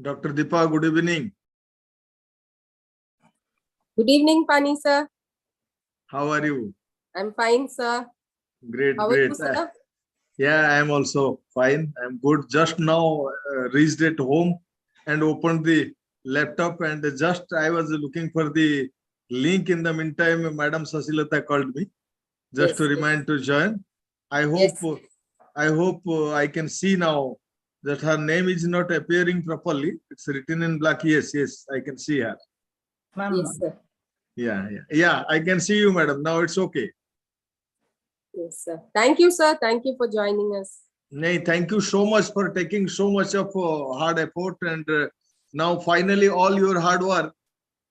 Dr. Deepa, good evening. Good evening, Pani sir. How are you? I'm fine, sir. Great, How great. are you, sir? Yeah, I am also fine. I'm good. Just now reached at home and opened the laptop, and just I was looking for the link. In the meantime, Madam Sasilata called me just to Yes, remind to join. I hope yes. I can see now that her name is not appearing properly. It's written in black. Yes, yes, I can see her. Yes, sir. Yeah. I can see you, madam. Now it's okay. Yes, sir. Thank you, sir. Thank you for joining us. Nay, thank you so much for taking so much of hard effort, and now finally all your hard work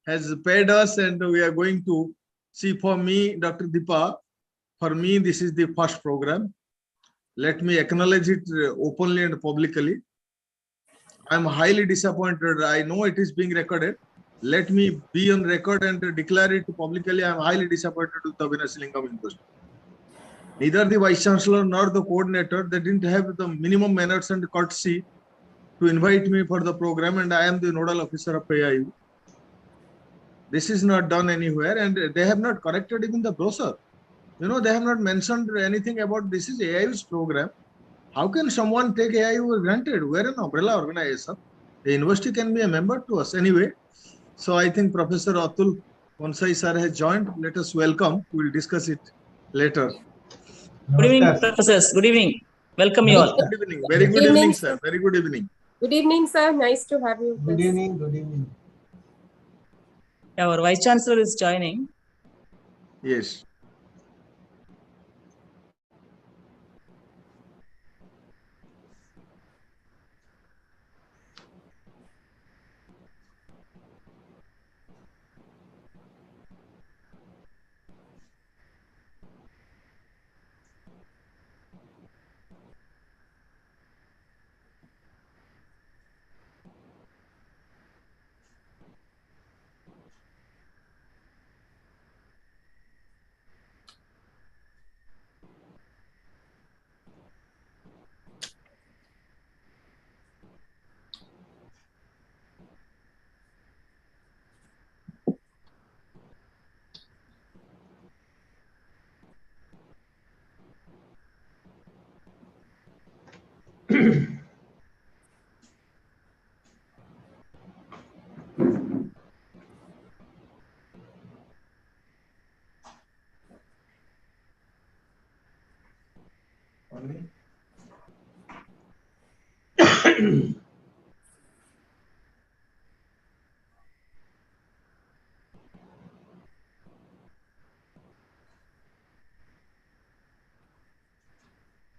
has paid us, and we are going to see. For me, Dr. Deepa, for me this is the first program. Let me acknowledge it openly and publicly. I'm highly disappointed. I know it is being recorded. Let me be on record and declare it publicly. I'm highly disappointed with the Avinash Lingam University. Neither the vice chancellor nor the coordinator, they didn't have the minimum manners and courtesy to invite me for the program, and I am the nodal officer of AIU. This is not done anywhere, and they have not corrected even the brochure. You know, they have not mentioned anything about this is AIU's program. How can someone take AIU for granted? We're an umbrella organization. The university can be a member to us anyway. So I think Professor Atul Konsai sir has joined. Let us welcome. We'll discuss it later. Good evening, professors. Good evening. Welcome you all. Good evening. Very good evening, sir. Very good evening. Good evening, sir. Nice to have you. Good evening. Good evening. Our vice chancellor is joining. Yes.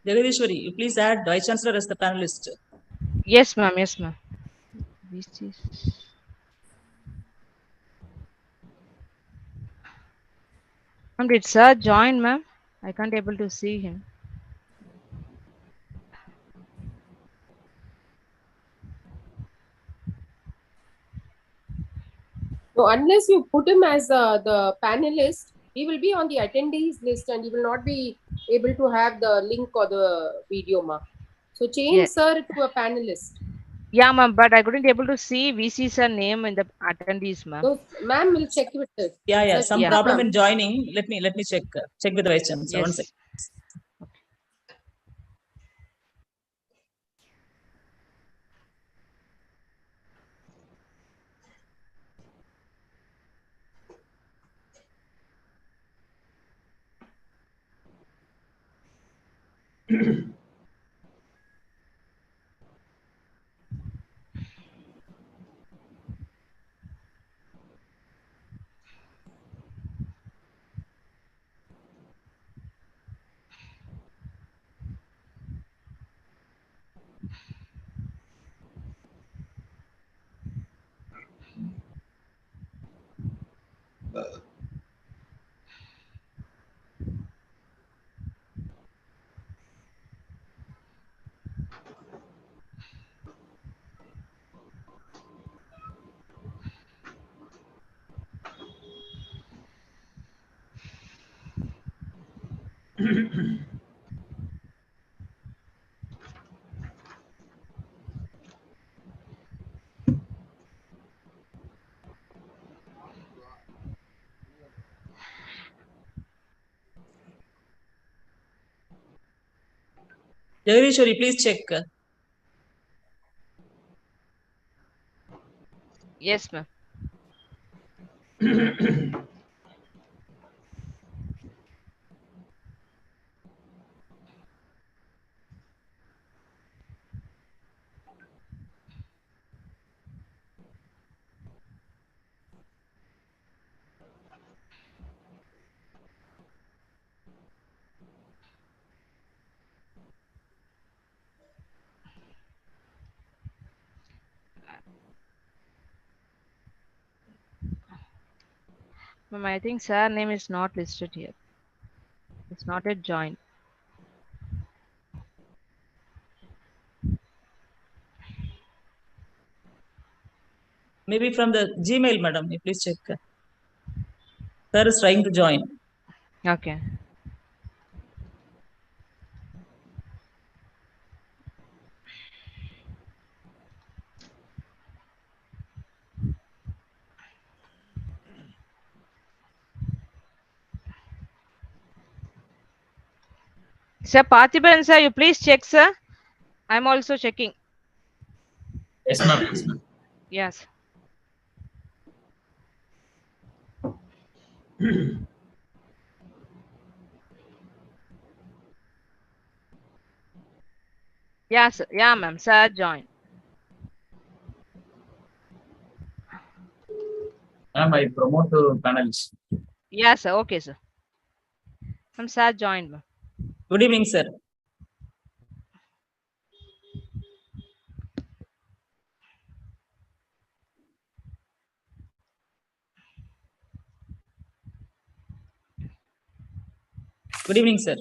Jagadishwari, you please add vice chancellor as the panelist. Yes, ma'am. Yes, ma'am. Ma'am, did sir join, ma'am? I can't able to see him. So unless you put him as the panelist, he will be on the attendees list and he will not be able to have the link or the video, ma. So change Yeah. sir to a panelist. Yeah, ma'am, but I couldn't able to see VC sir name in the attendees, ma'am. So ma'am will check with it. Yeah. Sir, Some yeah. problem in joining. Let me check. Check with the vice chancellor. One Yes. second. Jagdishwari, please check. Yes, ma'am. Ma'am, I think sir name is not listed here. It's not yet joined. Maybe from the Gmail, madam. You please check. Sir is trying to join. Okay. Sir Parthiban, sir, you please check, sir. I'm also checking. Yes, ma'am. Yes, ma'am. Yes. Yes, yeah, ma'am. Sir, join. Ma'am, I promote panels. Yes, sir. Okay, sir. Ma'am, sir, joined, ma'am. Good evening, sir. Good evening, sir.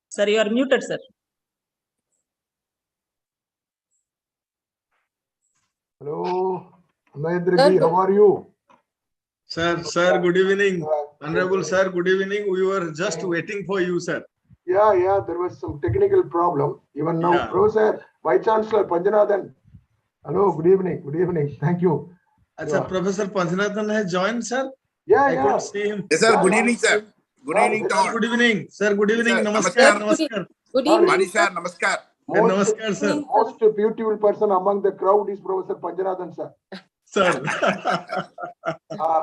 Sir, you are muted, sir. Hello, Mahendraji, how are you? Sir, good evening. Honorable sir, good evening. We were just waiting for you, sir. Yeah, there was some technical problem. Even now, Yeah. Professor, Vice Chancellor Panjanathan. Hello, good evening. Thank you. Sir, Yeah. Professor Panjanathan has joined, sir. Yeah, I yeah. could see him. Yes, sir. Yeah, Good yeah. evening, sir. Good evening to Sir, all. good evening. Sir, good evening. Sir, Namaskar. namaskar. Namaskar. Good Sorry. evening, Mani sir, namaskar. Namaskar, sir. Most beautiful person among the crowd is Professor Panjanathan, sir. Sir.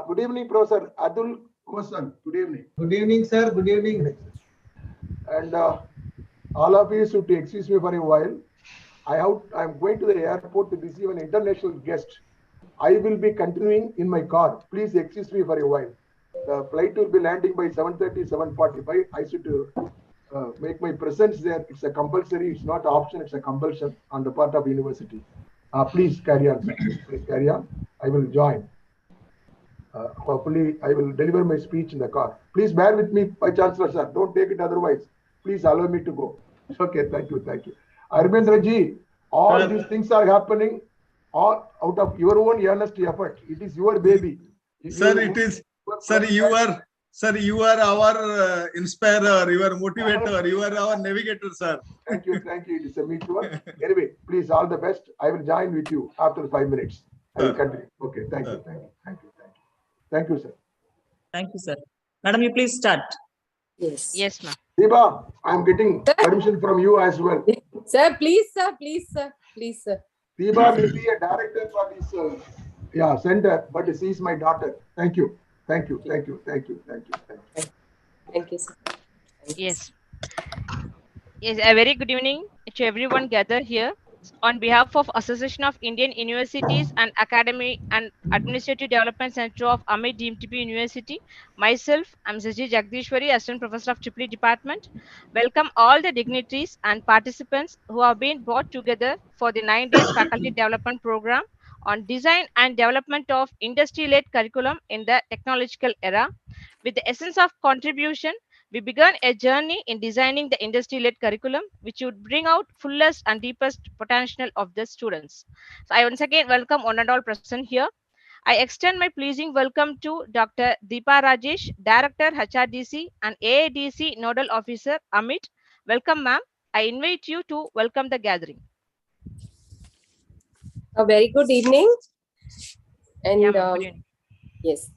Good evening, Professor Atul Kosan. Good evening. Good evening, sir. Good evening. And all of you should excuse me for a while. I'm going to the airport to receive an international guest. I will be continuing in my car. Please excuse me for a while. The flight will be landing by 7:30, 7:45. I should make my presence there. It's a compulsory. It's not option. It's a compulsion on the part of university. Please carry on, sir. Please carry on. I will join. Hopefully, I will deliver my speech in the car. Please bear with me, Vice Chancellor, sir. Don't take it otherwise. Please allow me to go. Okay, thank you. Arvindra ji, all Sir. these things are happening all out of your own earnest effort. It is your baby. Sir, it is. Sir, you are our inspirer, you are motivator, you are our navigator, sir. Thank you. It is a mutual. Anyway, please, all the best. I will join with you after 5 minutes. I will continue. Okay, thank you. Thank you, sir. Thank you, sir. Madam, you please start. Yes. Yes, ma'am. Deba, I am getting permission from you as well. Sir, please, sir. Deba may be a director for this center, but she is my daughter. Thank you. Thank you, sir. Yes. Yes, a very good evening to everyone gathered here. On behalf of Association of Indian Universities and Academy and Administrative Development Center of Amit DMTP University, myself, I'm Saji Jagdishwari, Assistant Professor of Triply Department. Welcome all the dignitaries and participants who have been brought together for the 9 days faculty development program on design and development of industry-led curriculum in the technological era. With the essence of contribution, we began a journey in designing the industry-led curriculum, which would bring out fullest and deepest potential of the students. So I once again welcome one and all present here. I extend my pleasing welcome to Dr. Deepa Rajesh, Director HRDC and AADC Nodal Officer Amit. Welcome, ma'am. I invite you to welcome the gathering. A very good evening. And Yeah, ma'am. Good evening. yes,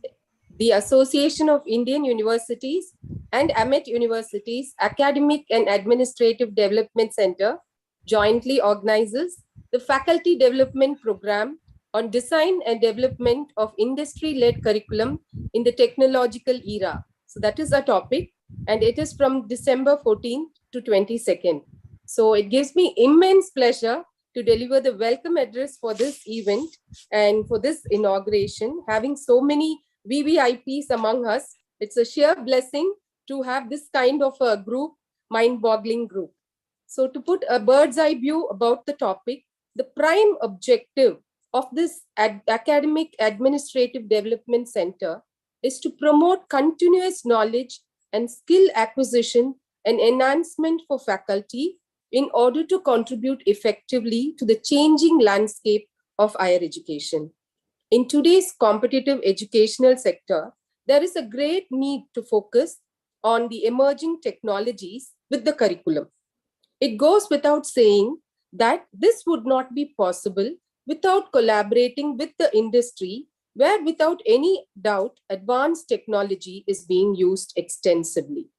the Association of Indian Universities and Amet University's Academic and Administrative Development Center jointly organizes the Faculty Development Program on Design and Development of Industry-Led Curriculum in the Technological Era. So that is our topic, and it is from December 14th to 22nd. So it gives me immense pleasure to deliver the welcome address for this event and for this inauguration, having so many VVIPs among us. It's a sheer blessing to have this kind of a group, mind-boggling group. So to put a bird's eye view about the topic, the prime objective of this Academic Administrative Development Center is to promote continuous knowledge and skill acquisition and enhancement for faculty in order to contribute effectively to the changing landscape of higher education. In today's competitive educational sector, there is a great need to focus on the emerging technologies with the curriculum. It goes without saying that this would not be possible without collaborating with the industry, where without any doubt, advanced technology is being used extensively.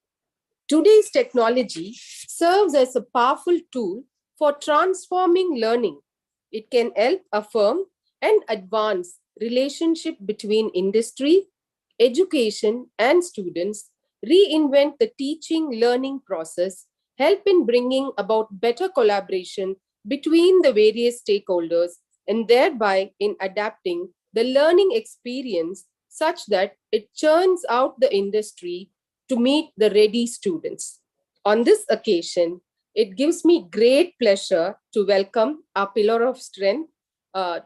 Today's technology serves as a powerful tool for transforming learning. It can help affirm and advance relationship between industry, education, and students, reinvent the teaching learning process, help in bringing about better collaboration between the various stakeholders, and thereby in adapting the learning experience such that it churns out the industry to meet the ready students. On this occasion, it gives me great pleasure to welcome our pillar of strength,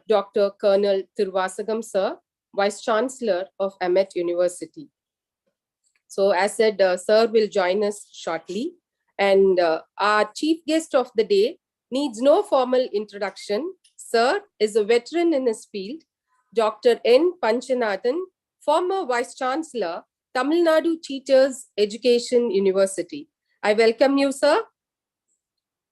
Dr. Colonel Tiruvasagam Sir, Vice Chancellor of Amet University. So as said, Sir will join us shortly. And our chief guest of the day needs no formal introduction. Sir is a veteran in his field, Dr. N. Panchanathan, former Vice Chancellor, Tamil Nadu Teachers Education University. I welcome you, sir.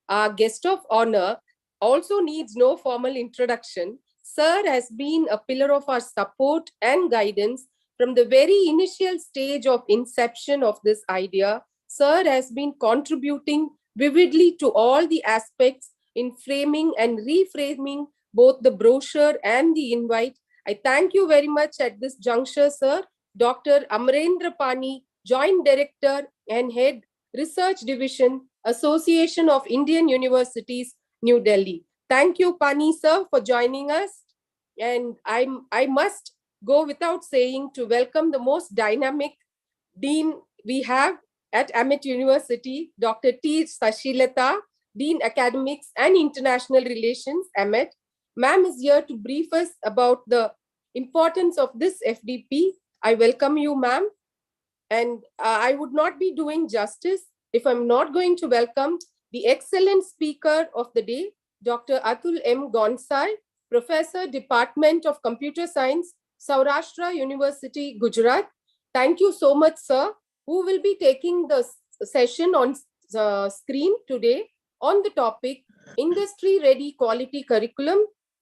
Our guest of honor also needs no formal introduction. Sir has been a pillar of our support and guidance from the very initial stage of inception of this idea. Sir has been contributing vividly to all the aspects in framing and reframing both the brochure and the invite. I thank you very much at this juncture, sir. Dr. Amarendra Pani, Joint Director and Head, Research Division, Association of Indian Universities, New Delhi. Thank you, Pani, sir, for joining us. And I must go without saying to welcome the most dynamic dean we have at Amet University, Dr. T. Sashilata, Dean Academics and International Relations, Amet. Ma'am is here to brief us about the importance of this FDP. I welcome you, ma'am. And I would not be doing justice if I'm not going to welcome the excellent speaker of the day, Dr. Atul M. Gonsai, Professor, Department of Computer Science, Saurashtra University, Gujarat. Thank you so much, sir, who will be taking the session on the screen today on the topic Industry-Ready Quality Curriculum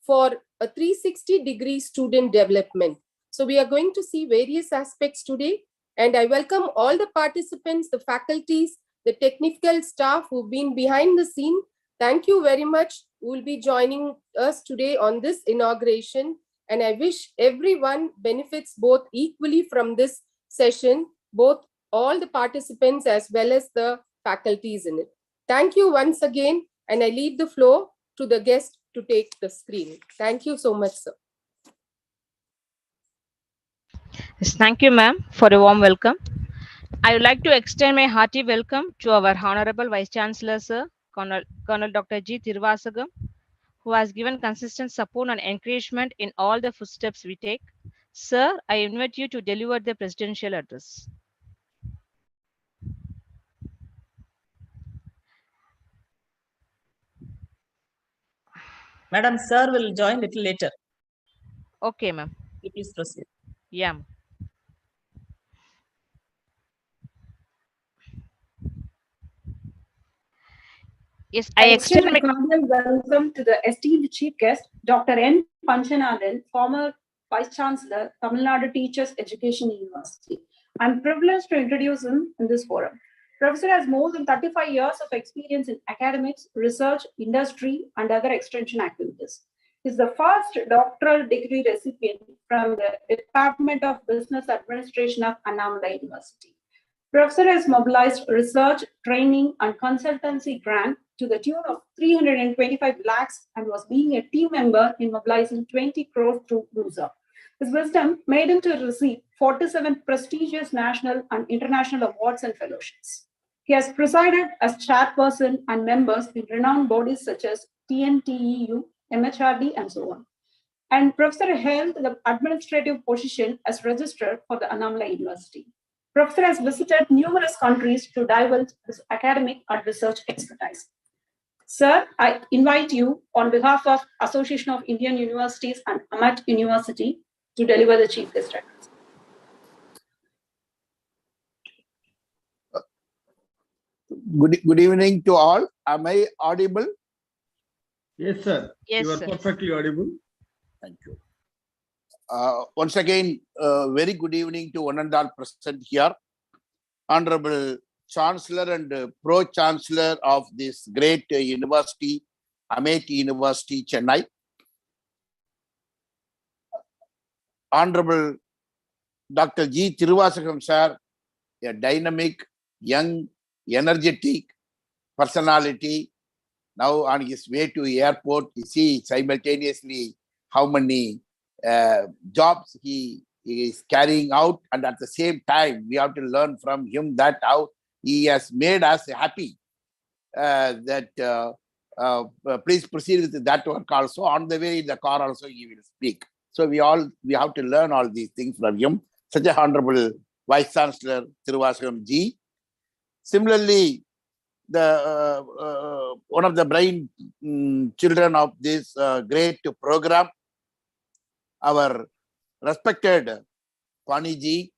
for a 360-degree student development. So we are going to see various aspects today, and I welcome all the participants, the faculties, the technical staff who've been behind the scene. Thank you very much who will be joining us today on this inauguration, and I wish everyone benefits both equally from this session, both all the participants as well as the faculties in it. Thank you once again, and I leave the floor to the guest to take the screen. Thank you so much, sir. Yes, thank you, ma'am, for a warm welcome. I would like to extend my hearty welcome to our Honorable Vice Chancellor, Sir, Colonel Dr. G. Tiruvasagam, who has given consistent support and encouragement in all the footsteps we take. Sir, I invite you to deliver the presidential address. Madam, sir will join little later. Okay, ma'am. Please proceed. Yeah. Yes, I extend my cordial welcome to the esteemed chief guest, Dr. N. Panchanathan, former Vice Chancellor, Tamil Nadu Teachers Education University. I'm privileged to introduce him in this forum. Professor has more than 35 years of experience in academics, research, industry, and other extension activities. He's the first doctoral degree recipient from the Department of Business Administration of Annamalai University. Professor has mobilized research, training, and consultancy grant to the tune of 325 lakhs and was being a team member in mobilizing 20 crores through RUSA. His wisdom made him to receive 47 prestigious national and international awards and fellowships. He has presided as chairperson and members in renowned bodies such as TNTEU, MHRD, and so on. And Professor held the administrative position as registrar for the Annamalai University. Professor has visited numerous countries to divulge his academic and research expertise. Sir, I invite you on behalf of Association of Indian Universities and Amat University to deliver the chief guest address. Good evening to all. Am I audible? Yes, sir. Yes, You are sir. perfectly audible. Thank you. Once again, very good evening to one and all present here. Honorable Chancellor and Pro-Chancellor of this great university, Amet University, Chennai. Honorable Dr. G. Tiruvasagam sir, a dynamic, young, energetic personality. Now on his way to airport, you see simultaneously how many jobs he is carrying out, and at the same time we have to learn from him that how he has made us happy. Please proceed with that work also. On the way in the car also he will speak. So we have to learn all these things from him. Such a honorable Vice Chancellor Tiruvasagam Ji. Similarly, the one of the brain children of this great program, our respected Pani Ji,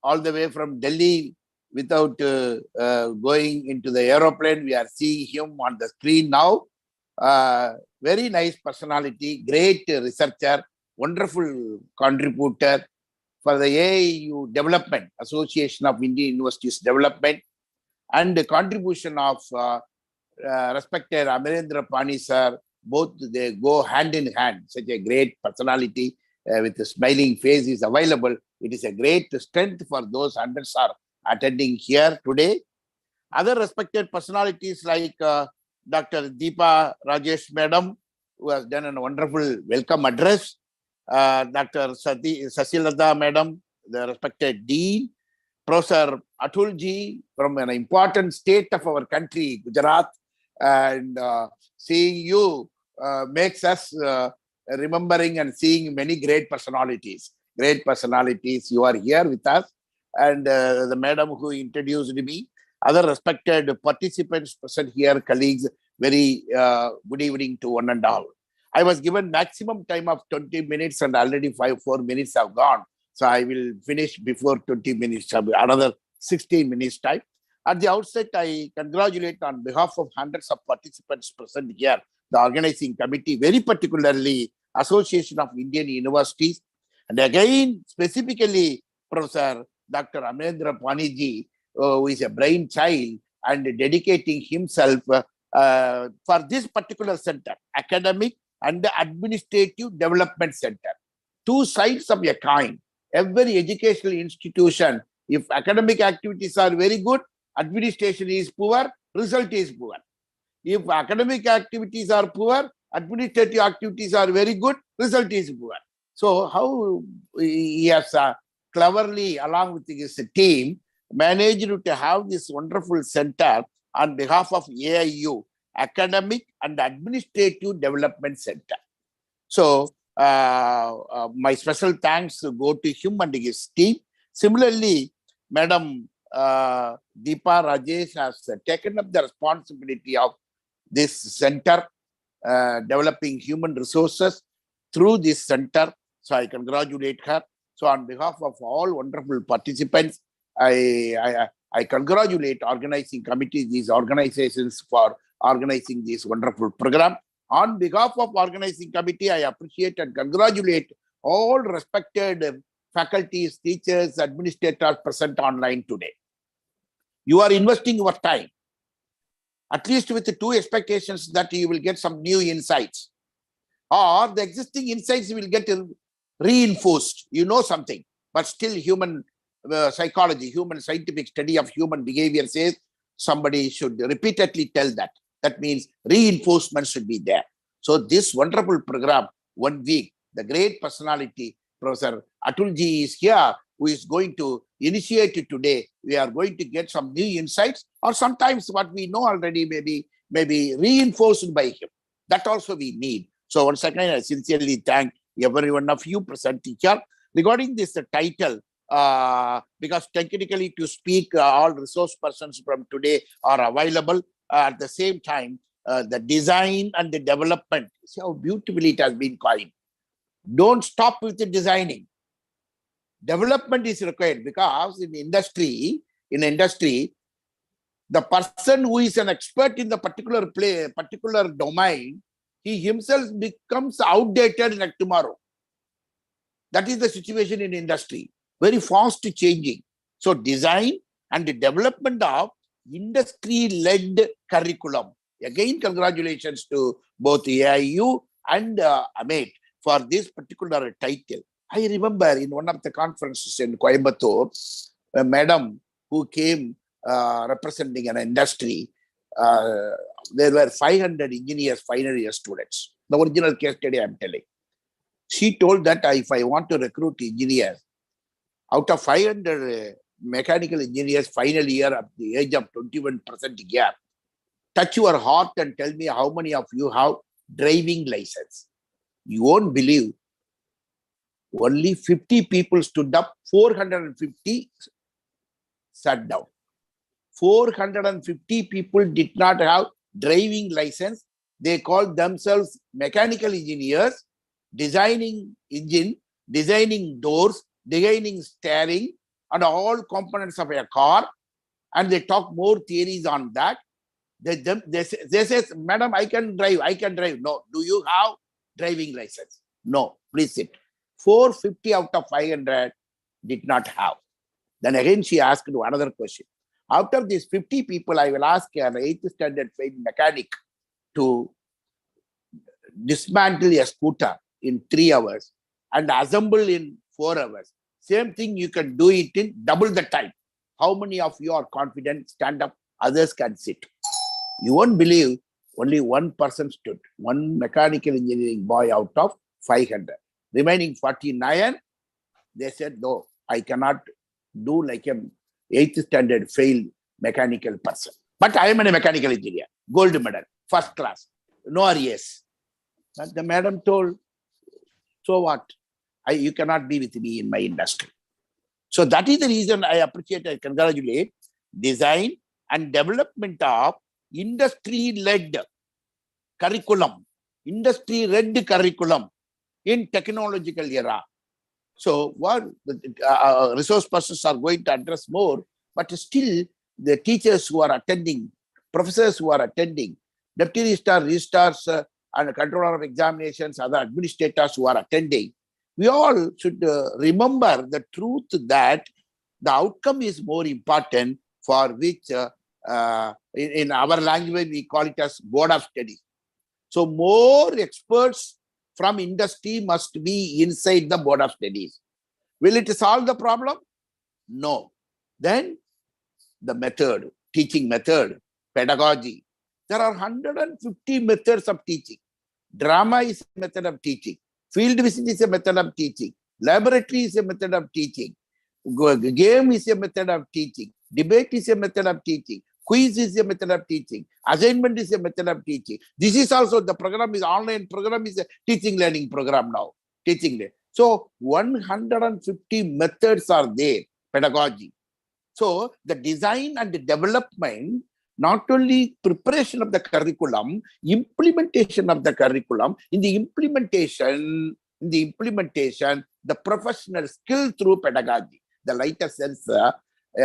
all the way from Delhi without going into the aeroplane. We are seeing him on the screen now. Very nice personality, great researcher, wonderful contributor for the AIU development, Association of Indian Universities Development, and the contribution of respected Amarendra Pani sir. Both they go hand in hand. Such a great personality with a smiling face is available. It is a great strength for those hundreds are attending here today. Other respected personalities like Dr. Deepa Rajesh Madam, who has done a wonderful welcome address. Dr. Sasilada Madam, the respected Dean. Professor Atul Ji from an important state of our country, Gujarat. And seeing you makes us remembering and seeing many great personalities. Great personalities, you are here with us. And the madam who introduced me, other respected participants present here, colleagues, very good evening to one and all. I was given maximum time of 20 minutes and already 4 minutes have gone. So I will finish before 20 minutes, another 16 minutes time. At the outset, I congratulate on behalf of hundreds of participants present here, the organizing committee, very particularly Association of Indian Universities. And again, specifically, Professor Dr. Amarendra Pani Ji, who is a brainchild and dedicating himself for this particular center, academic and administrative development center. Two sides of a coin. Every educational institution, if academic activities are very good, administration is poor, result is poor. If academic activities are poor, administrative activities are very good, result is poor. So how he has cleverly, along with his team, managed to have this wonderful center on behalf of AIU, Academic and Administrative Development Center. So my special thanks go to him and his team. Similarly, Madam Deepa Rajesh has taken up the responsibility of this center, developing human resources through this center. So I congratulate her. So on behalf of all wonderful participants, I congratulate organizing committee, these organizations for organizing this wonderful program. On behalf of organizing committee, I appreciate and congratulate all respected faculties, teachers, administrators present online today. You are investing your time, at least with the two expectations that you will get some new insights, or the existing insights will get reinforced. You know something, but still human psychology, human scientific study of human behavior says somebody should repeatedly tell that. That means reinforcement should be there. So this wonderful program, 1 week, the great personality, Professor Atulji is here, who is going to initiate it today. We are going to get some new insights, or sometimes what we know already may be reinforced by him. That also we need. So once again, I sincerely thank every one of you presenting here. Regarding this title, because technically to speak, all resource persons from today are available. At the same time, the design and the development, see how beautifully it has been coined. Don't stop with the designing. Development is required, because in industry, the person who is an expert in the particular domain, he himself becomes outdated like tomorrow. That is the situation in industry, very fast changing. So design and the development of industry-led curriculum. Again, congratulations to both AIU and AMET for this particular title. I remember in one of the conferences in Coimbatore, a madam who came representing an industry, there were 500 engineers, final year students. The original case study I am telling. She told that if I want to recruit engineers, out of 500 mechanical engineers final year at the age of 21% gap, touch your heart and tell me how many of you have driving license. You won't believe. Only 50 people stood up, 450 sat down. 450 people did not have driving license. They called themselves mechanical engineers, designing engine, designing doors, designing steering, and all components of a car. And they talk more theories on that. They say, madam, I can drive. No. Do you have driving license? No. Please sit. 450 out of 500 did not have. Then again, she asked another question. Out of these 50 people, I will ask an 8th standard failed mechanic to dismantle a scooter in 3 hours and assemble in 4 hours. Same thing, you can do it in double the time. How many of you are confident? Stand up, others can sit. You won't believe, only one person stood, one mechanical engineering boy out of 500. Remaining 49, they said, no, I cannot do like a 8th standard failed mechanical person. But I am a mechanical engineer, gold medal, first class, no RES. But the madam told, so what? You cannot be with me in my industry. So that is the reason I appreciate and congratulate design and development of industry-led curriculum, industry-led curriculum in technological era. So what the resource persons are going to address more, but still the teachers who are attending, professors who are attending, deputy registrars and controller of examinations, other administrators who are attending, we all should remember the truth that the outcome is more important, for which in our language we call it as board of studies. So more experts from industry must be inside the board of studies. Will it solve the problem? No. Then the method, teaching method, pedagogy. There are 150 methods of teaching. Drama is a method of teaching. Field visit is a method of teaching. Laboratory is a method of teaching. Game is a method of teaching. Debate is a method of teaching. Quiz is a method of teaching. Assignment is a method of teaching. This is also, the program is online program, is a teaching learning program now. Teaching. So 150 methods are there, pedagogy. So the design and the development, not only preparation of the curriculum, implementation of the curriculum. In the implementation, the professional skill through pedagogy. The lighter sense, a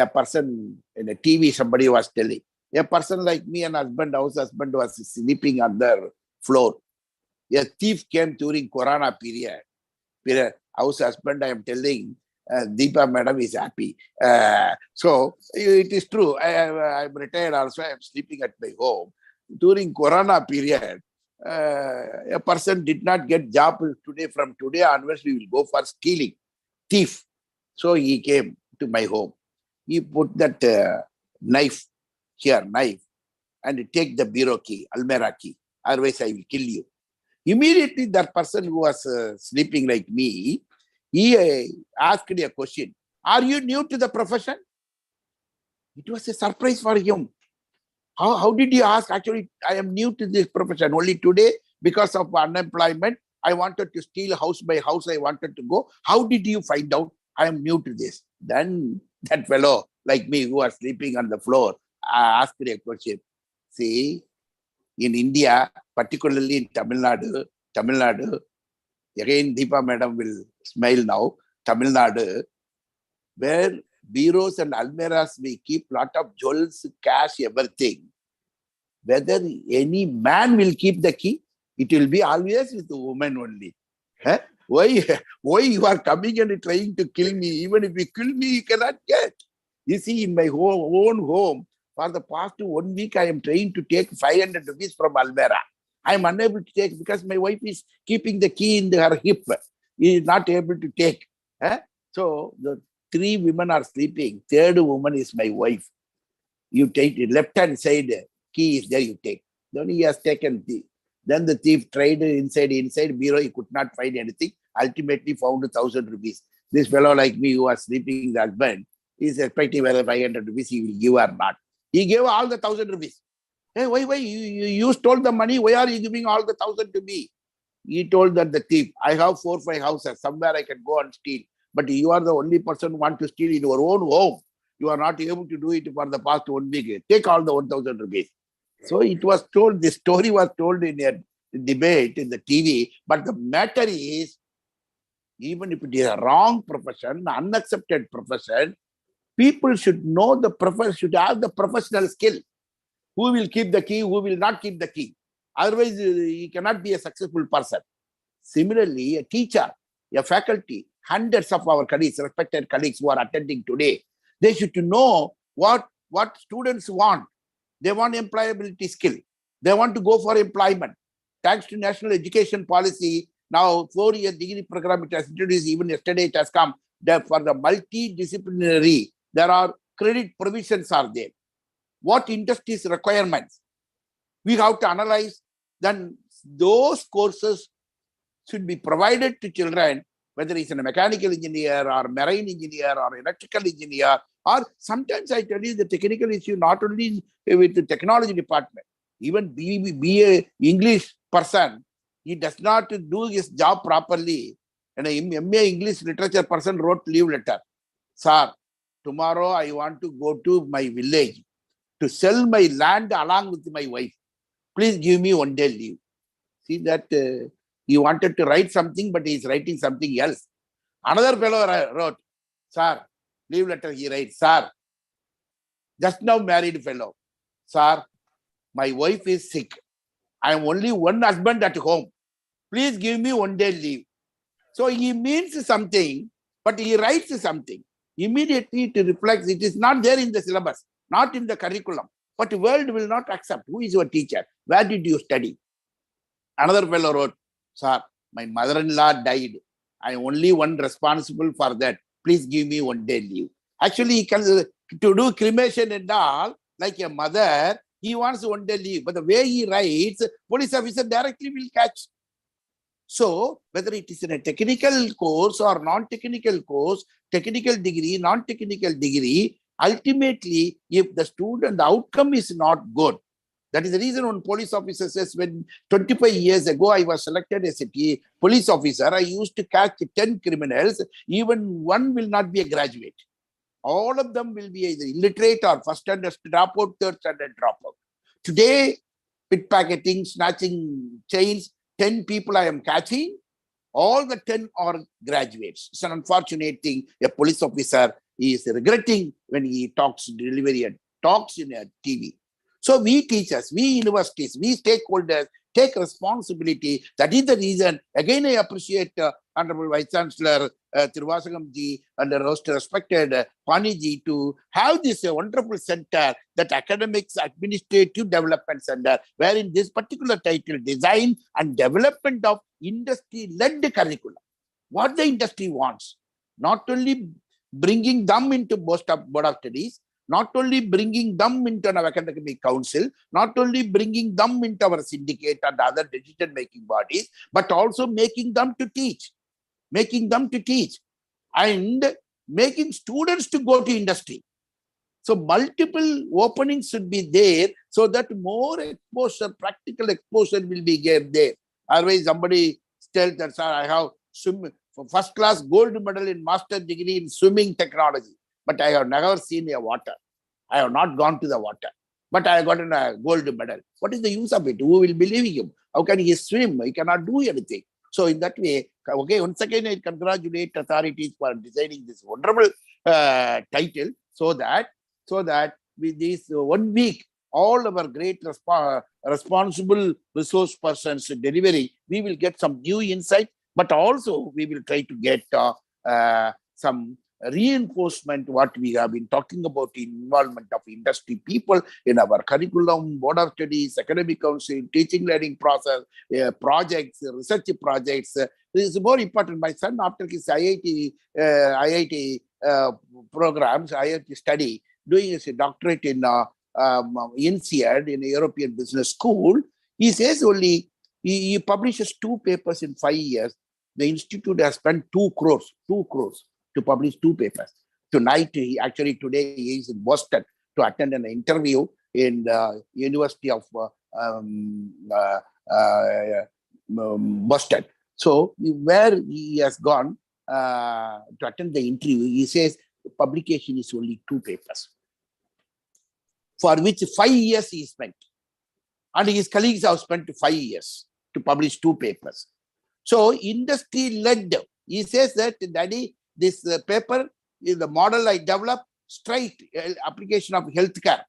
person in a TV, somebody was telling, a person like me and house husband was sleeping on the floor. A thief came during Corona period. house husband, I am telling Deepa madam is happy. So it is true. I'm retired also. I am sleeping at my home. During Corona period, a person did not get job today. From today onwards, we will go for stealing, thief. So he came to my home. He put that knife, and take the bureau key, Almera key. Otherwise, I will kill you. Immediately, that person who was sleeping like me, he asked a question. Are you new to the profession? It was a surprise for him. How did you ask? Actually, I am new to this profession. Only today, because of unemployment, I wanted to steal house by house. I wanted to go. How did you find out I am new to this? Then that fellow, like me, who was sleeping on the floor, asked a question. See, in India, particularly in Tamil Nadu, again, Deepa madam will smile now. Tamil Nadu, where bureaus and almeras, we keep lot of jewels, cash, everything. Whether any man will keep the key, it will be always with the woman only. Huh? Why you are coming and trying to kill me? Even if you kill me, you cannot get. You see, in my own home, for the past 1 week, I am trying to take 500 rupees from Almera. I am unable to take because my wife is keeping the key in her hip. He is not able to take. So the 3 women are sleeping. 3rd woman is my wife. You take the left-hand side, key is there, you take. Then he has taken the. Then the thief tried inside bureau, he could not find anything. Ultimately found 1,000 rupees. This fellow like me who was sleeping, the husband, is expecting whether 500 rupees he will give or not. He gave all the 1,000 rupees. Hey, why? You stole the money. Why are you giving all the 1,000 to me? He told that the thief, I have 4 or 5 houses. Somewhere I can go and steal. But you are the only person who want to steal in your own home. You are not able to do it for the past 1 week. Take all the 1,000 rupees. So it was told, this story was told in a debate in the TV. But the matter is, even if it is a wrong profession, unaccepted profession, people should know the profession, should have the professional skill. Who will keep the key, who will not keep the key. Otherwise, he cannot be a successful person. Similarly, a teacher, a faculty, hundreds of our colleagues, respected colleagues who are attending today, they should know what students want. They want employability skill. They want to go for employment. Thanks to National Education Policy, now 4-year degree program it has introduced, even yesterday it has come, that for the multidisciplinary, there are credit provisions are there. What industry's requirements? We have to analyze. Then those courses should be provided to children, whether it's a mechanical engineer or marine engineer or electrical engineer, or sometimes I tell you the technical issue, not only with the technology department, even be a English person, he does not do his job properly. And a MA English literature person wrote leave letter. Sir, tomorrow I want to go to my village to sell my land along with my wife. Please give me 1 day leave. See that he wanted to write something, but he is writing something else. Another fellow wrote, sir, leave letter he writes, sir, just now married fellow. Sir, my wife is sick. I am only one husband at home. Please give me 1 day leave. So he means something, but he writes something. Immediately it reflects, it is not there in the syllabus, not in the curriculum. But the world will not accept. Who is your teacher? Where did you study? Another fellow wrote, sir, my mother-in-law died. I am only one responsible for that. Please give me 1 day leave. Actually, he can, to do cremation and all, like a mother, he wants 1 day leave. But the way he writes, police officer directly will catch. So, whether it is in a technical course or non-technical course, technical degree, non-technical degree, ultimately, if the student, the outcome is not good. That is the reason when police officer says, when 25 years ago I was selected as a police officer, I used to catch 10 criminals, even one will not be a graduate. All of them will be either illiterate or first standard dropout, third standard dropout. Today, pickpocketing, snatching chains, 10 people I am catching, all the 10 are graduates. It's an unfortunate thing. A police officer is regretting when he talks in a TV. So we teachers, we universities, we stakeholders, take responsibility. That is the reason. Again, I appreciate Honorable Vice Chancellor Thiruvasagamji and the most respected Paniji to have this wonderful center, that Academics Administrative Development Center, wherein this particular title, Design and Development of Industry-Led Curriculum. What the industry wants, not only bringing them into Board of Studies, not only bringing them into our academic council, not only bringing them into our syndicate and other decision-making bodies, but also making them to teach, and making students to go to industry. So multiple openings should be there so that more exposure, practical exposure will be there. Otherwise, somebody tells that, sir, I have first class gold medal in master's degree in swimming technology, but I have never seen a water. I have not gone to the water, but I have gotten a gold medal. What is the use of it? Who will believe him? How can he swim? He cannot do anything. So in that way, okay, once again, I congratulate authorities for designing this wonderful title, so that with this 1 week, all our great responsible resource persons delivering, we will get some new insight, but also we will try to get some reinforcement what we have been talking about, involvement of industry people in our curriculum, Board of Studies, academic council, teaching learning process, projects, research projects. This is more important. My son, after his IIT programs, IIT study, doing his doctorate in INSEAD, in a European Business School, he says only he publishes 2 papers in 5 years. The institute has spent 2 crores to publish 2 papers. Tonight, today he is in Boston to attend an interview in the University of Boston. So where he has gone to attend the interview, he says the publication is only 2 papers, for which 5 years he spent. And his colleagues have spent 5 years to publish 2 papers. So industry-led, he says that, Daddy, this paper is the model I developed, straight application of healthcare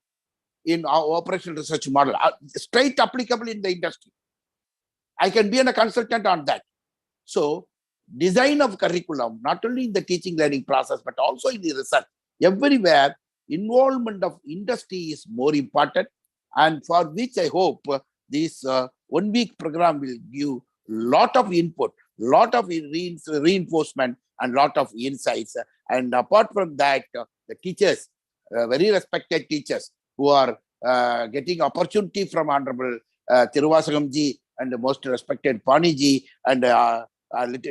in our operational research model, straight applicable in the industry. I can be a consultant on that. So design of curriculum, not only in the teaching learning process, but also in the research, everywhere, involvement of industry is more important, and for which I hope this 1 week program will give lot of input, lot of reinforcement, and lot of insights. And apart from that, the teachers, very respected teachers who are getting opportunity from Honorable Thiruvasagamji and the most respected Paniji, and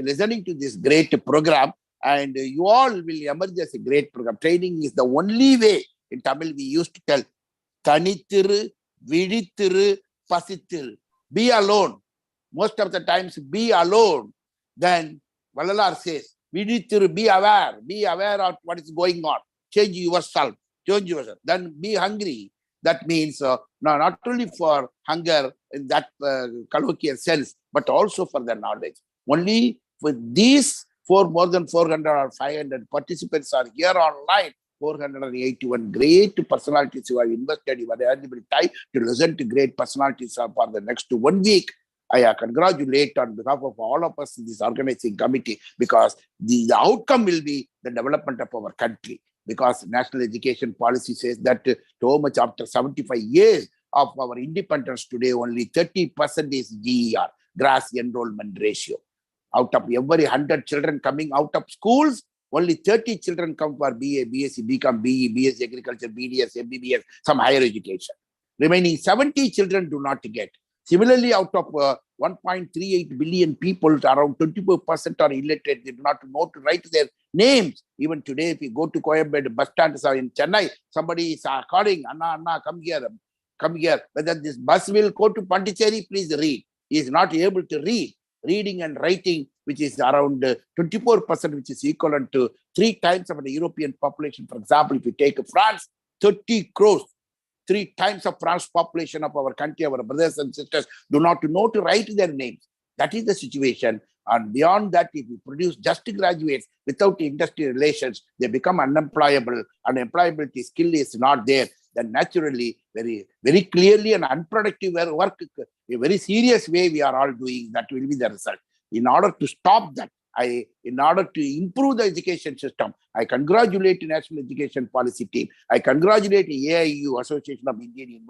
listening to this great program, and you all will emerge as a great program. Training is the only way. In Tamil, we used to tell, Tanithiru, Vidithiru, Pasithiru. Be alone. Most of the times, be alone. Then Valalar says, Vidithiru, be aware of what is going on. Change yourself. Then be hungry. That means not only for hunger in that colloquial sense, but also for the knowledge. Only with these more than 400 or 500 participants are here online, 481 great personalities who have invested your valuable time to listen to great personalities for the next 1 week. I congratulate on behalf of all of us in this organizing committee, because the outcome will be the development of our country. Because national education policy says that so much after 75 years of our independence today, only 30% is GER, gross enrollment ratio. Out of every 100 children coming out of schools, only 30 children come for BA, BSc, BCom, BE, BSc Agriculture, BDS, MBBS, some higher education. Remaining 70 children do not get. Similarly, out of 1.38 billion people, around 24% are illiterate. They do not know to write their names. Even today, if you go to Coimbatore bus stand in Chennai, somebody is calling, Anna, come here. Whether this bus will go to Pondicherry, please read. He is not able to read. Reading and writing, which is around 24%, which is equivalent to 3 times of the European population. For example, if you take France, 30 crores, 3 times of France population of our country, our brothers and sisters do not know to write their names. That is the situation. And beyond that, if you produce just graduates without industry relations, they become unemployable, and employability skill is not there. then naturally, very clearly and unproductive work, a very serious way we are all doing, that will be the result. In order to stop that, in order to improve the education system, I congratulate the National Education Policy Team. I congratulate the AIU, Association of Indian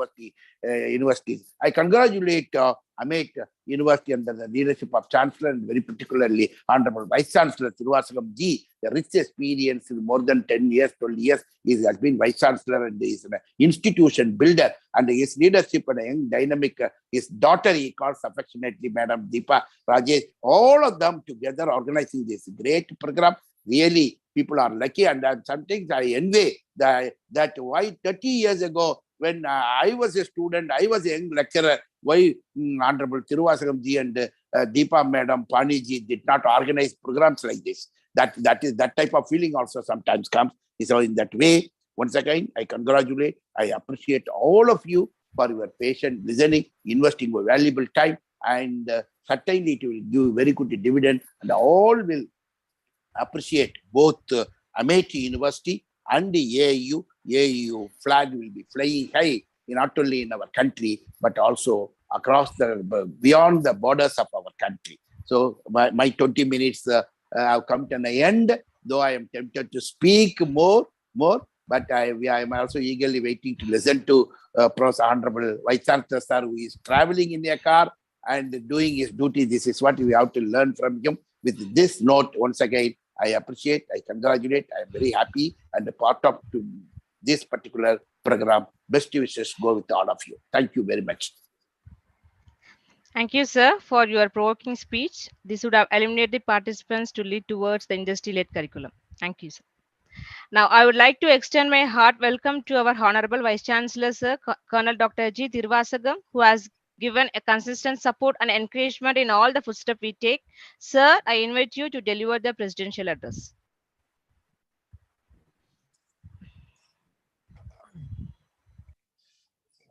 Universities. I congratulate Amet University under the leadership of Chancellor, and very particularly Honorable Vice Chancellor Thiruvasagam Ji, the rich experience in more than 10 years, 12 years. He has been Vice Chancellor and is an institution builder, and his leadership and a young dynamic, his daughter he calls affectionately Madam Deepa Rajesh, all of them together organizing this great program. Really, people are lucky, and sometimes I envy that why 30 years ago, when I was a student, I was a young lecturer, why Honorable Thiruvasagam Ji and Deepa Madam Pani Ji did not organize programs like this. That type of feeling also sometimes comes. So in that way, once again, I congratulate, I appreciate all of you for your patient listening, investing your valuable time, and certainly it will give very good dividend, and all will appreciate both Amet University and the AIU. AIU flag will be flying high, not only in our country, but also across beyond the borders of our country. So my 20 minutes have come to an end, though I am tempted to speak more, but I am also eagerly waiting to listen to Honorable Vice Chancellor Sir, who is traveling in a car and doing his duty. This is what we have to learn from him. With this note, once again, I appreciate, I congratulate, I am very happy and a part of this particular program. Best wishes go with all of you. Thank you very much. Thank you, sir, for your provoking speech. This would have eliminated the participants to lead towards the industry-led curriculum. Thank you, sir. Now, I would like to extend my heart welcome to our Honorable Vice Chancellor, sir, Colonel Dr. G. Thiruvasagam, who has given a consistent support and encouragement in all the footsteps we take. Sir, I invite you to deliver the presidential address.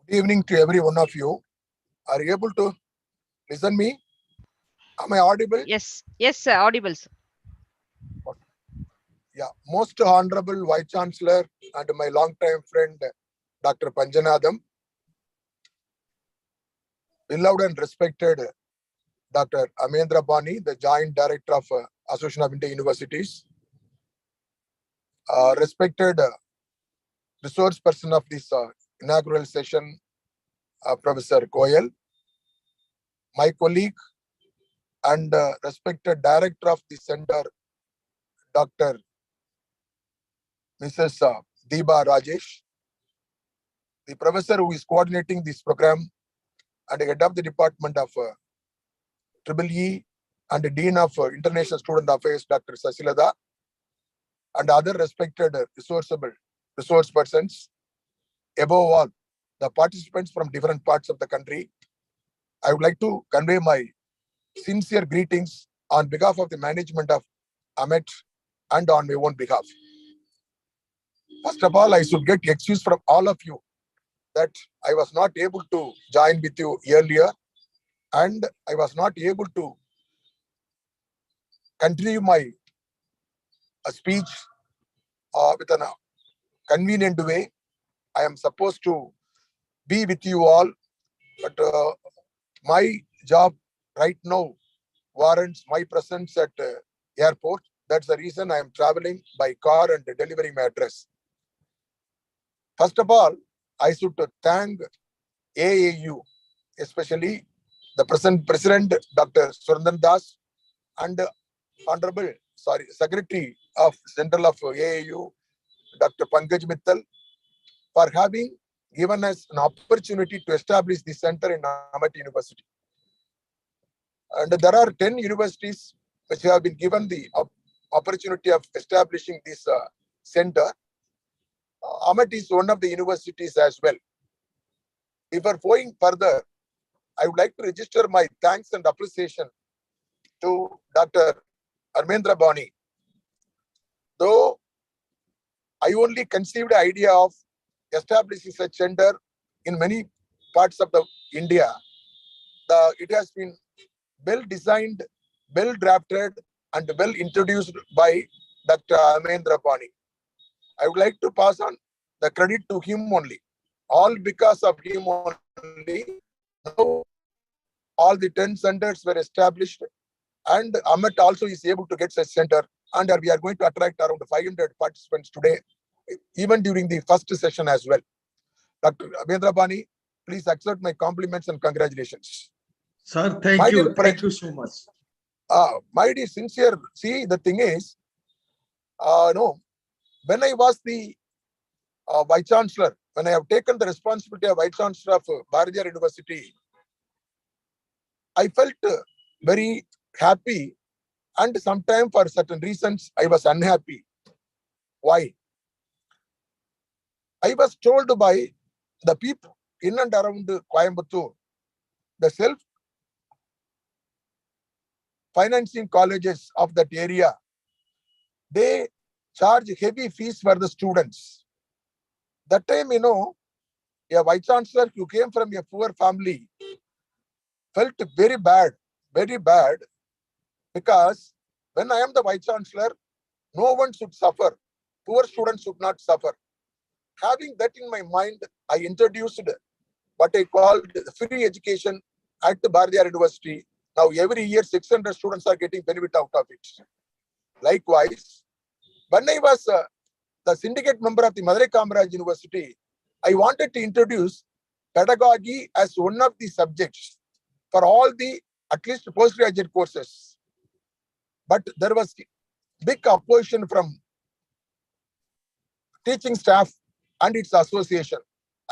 Good evening to every one of you. Are you able to listen me? Am I audible? Yes, sir, audible, sir. Yeah, most honorable Vice Chancellor and my long-time friend, Dr. Panjanadam, beloved and respected Dr. Amendra Bani, the Joint Director of Association of Indian Universities, respected resource person of this inaugural session, Professor Goyal, my colleague and respected Director of the Center, Dr. Mrs. Deepa Rajesh, the professor who is coordinating this program and head of the Department of EEE and the Dean of International Student Affairs, Dr. Sasilada, and other respected resource persons. Above all, the participants from different parts of the country, I would like to convey my sincere greetings on behalf of the management of Amet and on my own behalf. First of all, I should get excuse from all of you that I was not able to join with you earlier, and I was not able to continue my speech with a convenient way. I am supposed to be with you all, but my job right now warrants my presence at airport. That's the reason I am traveling by car and delivering my address. First of all, I should thank AAU, especially the present President, Dr. Surendan Das, and Secretary of Central of AAU, Dr. Pankaj Mittal, for having given us an opportunity to establish the center in Amet University. And there are 10 universities which have been given the opportunity of establishing this center. Amet is one of the universities as well. Before going further, I would like to register my thanks and appreciation to Dr. Amendra Bani. Though I only conceived the idea of establishing such center in many parts of India, it has been well designed, well drafted, and well introduced by Dr. Amendra Bani. I would like to pass on the credit to him only. all because of him only. Now, all the 10 centers were established, and Amet also is able to get such center. And we are going to attract around 500 participants today, even during the first session as well. Dr. Abhendra Bani, please accept my compliments and congratulations. Sir, thank My you. dear Thank you so much. My dear sincere, see, the thing is, no, when I was the Vice Chancellor, when I have taken the responsibility of Vice Chancellor of Bharathiar University, I felt very happy, and sometimes for certain reasons, I was unhappy. Why? I was told by the people in and around Coimbatore, the self-financing colleges of that area, they charge heavy fees for the students. That time, a Vice Chancellor who came from a poor family felt very bad, because when I am the Vice Chancellor, no one should suffer. Poor students should not suffer. Having that in my mind, I introduced what I called free education at the Bharathiar University. Now, every year, 600 students are getting benefit out of it. Likewise, when I was the syndicate member of the Madurai Kamaraj University, I wanted to introduce pedagogy as one of the subjects for all the, at least postgraduate courses. But there was big opposition from teaching staff and its association.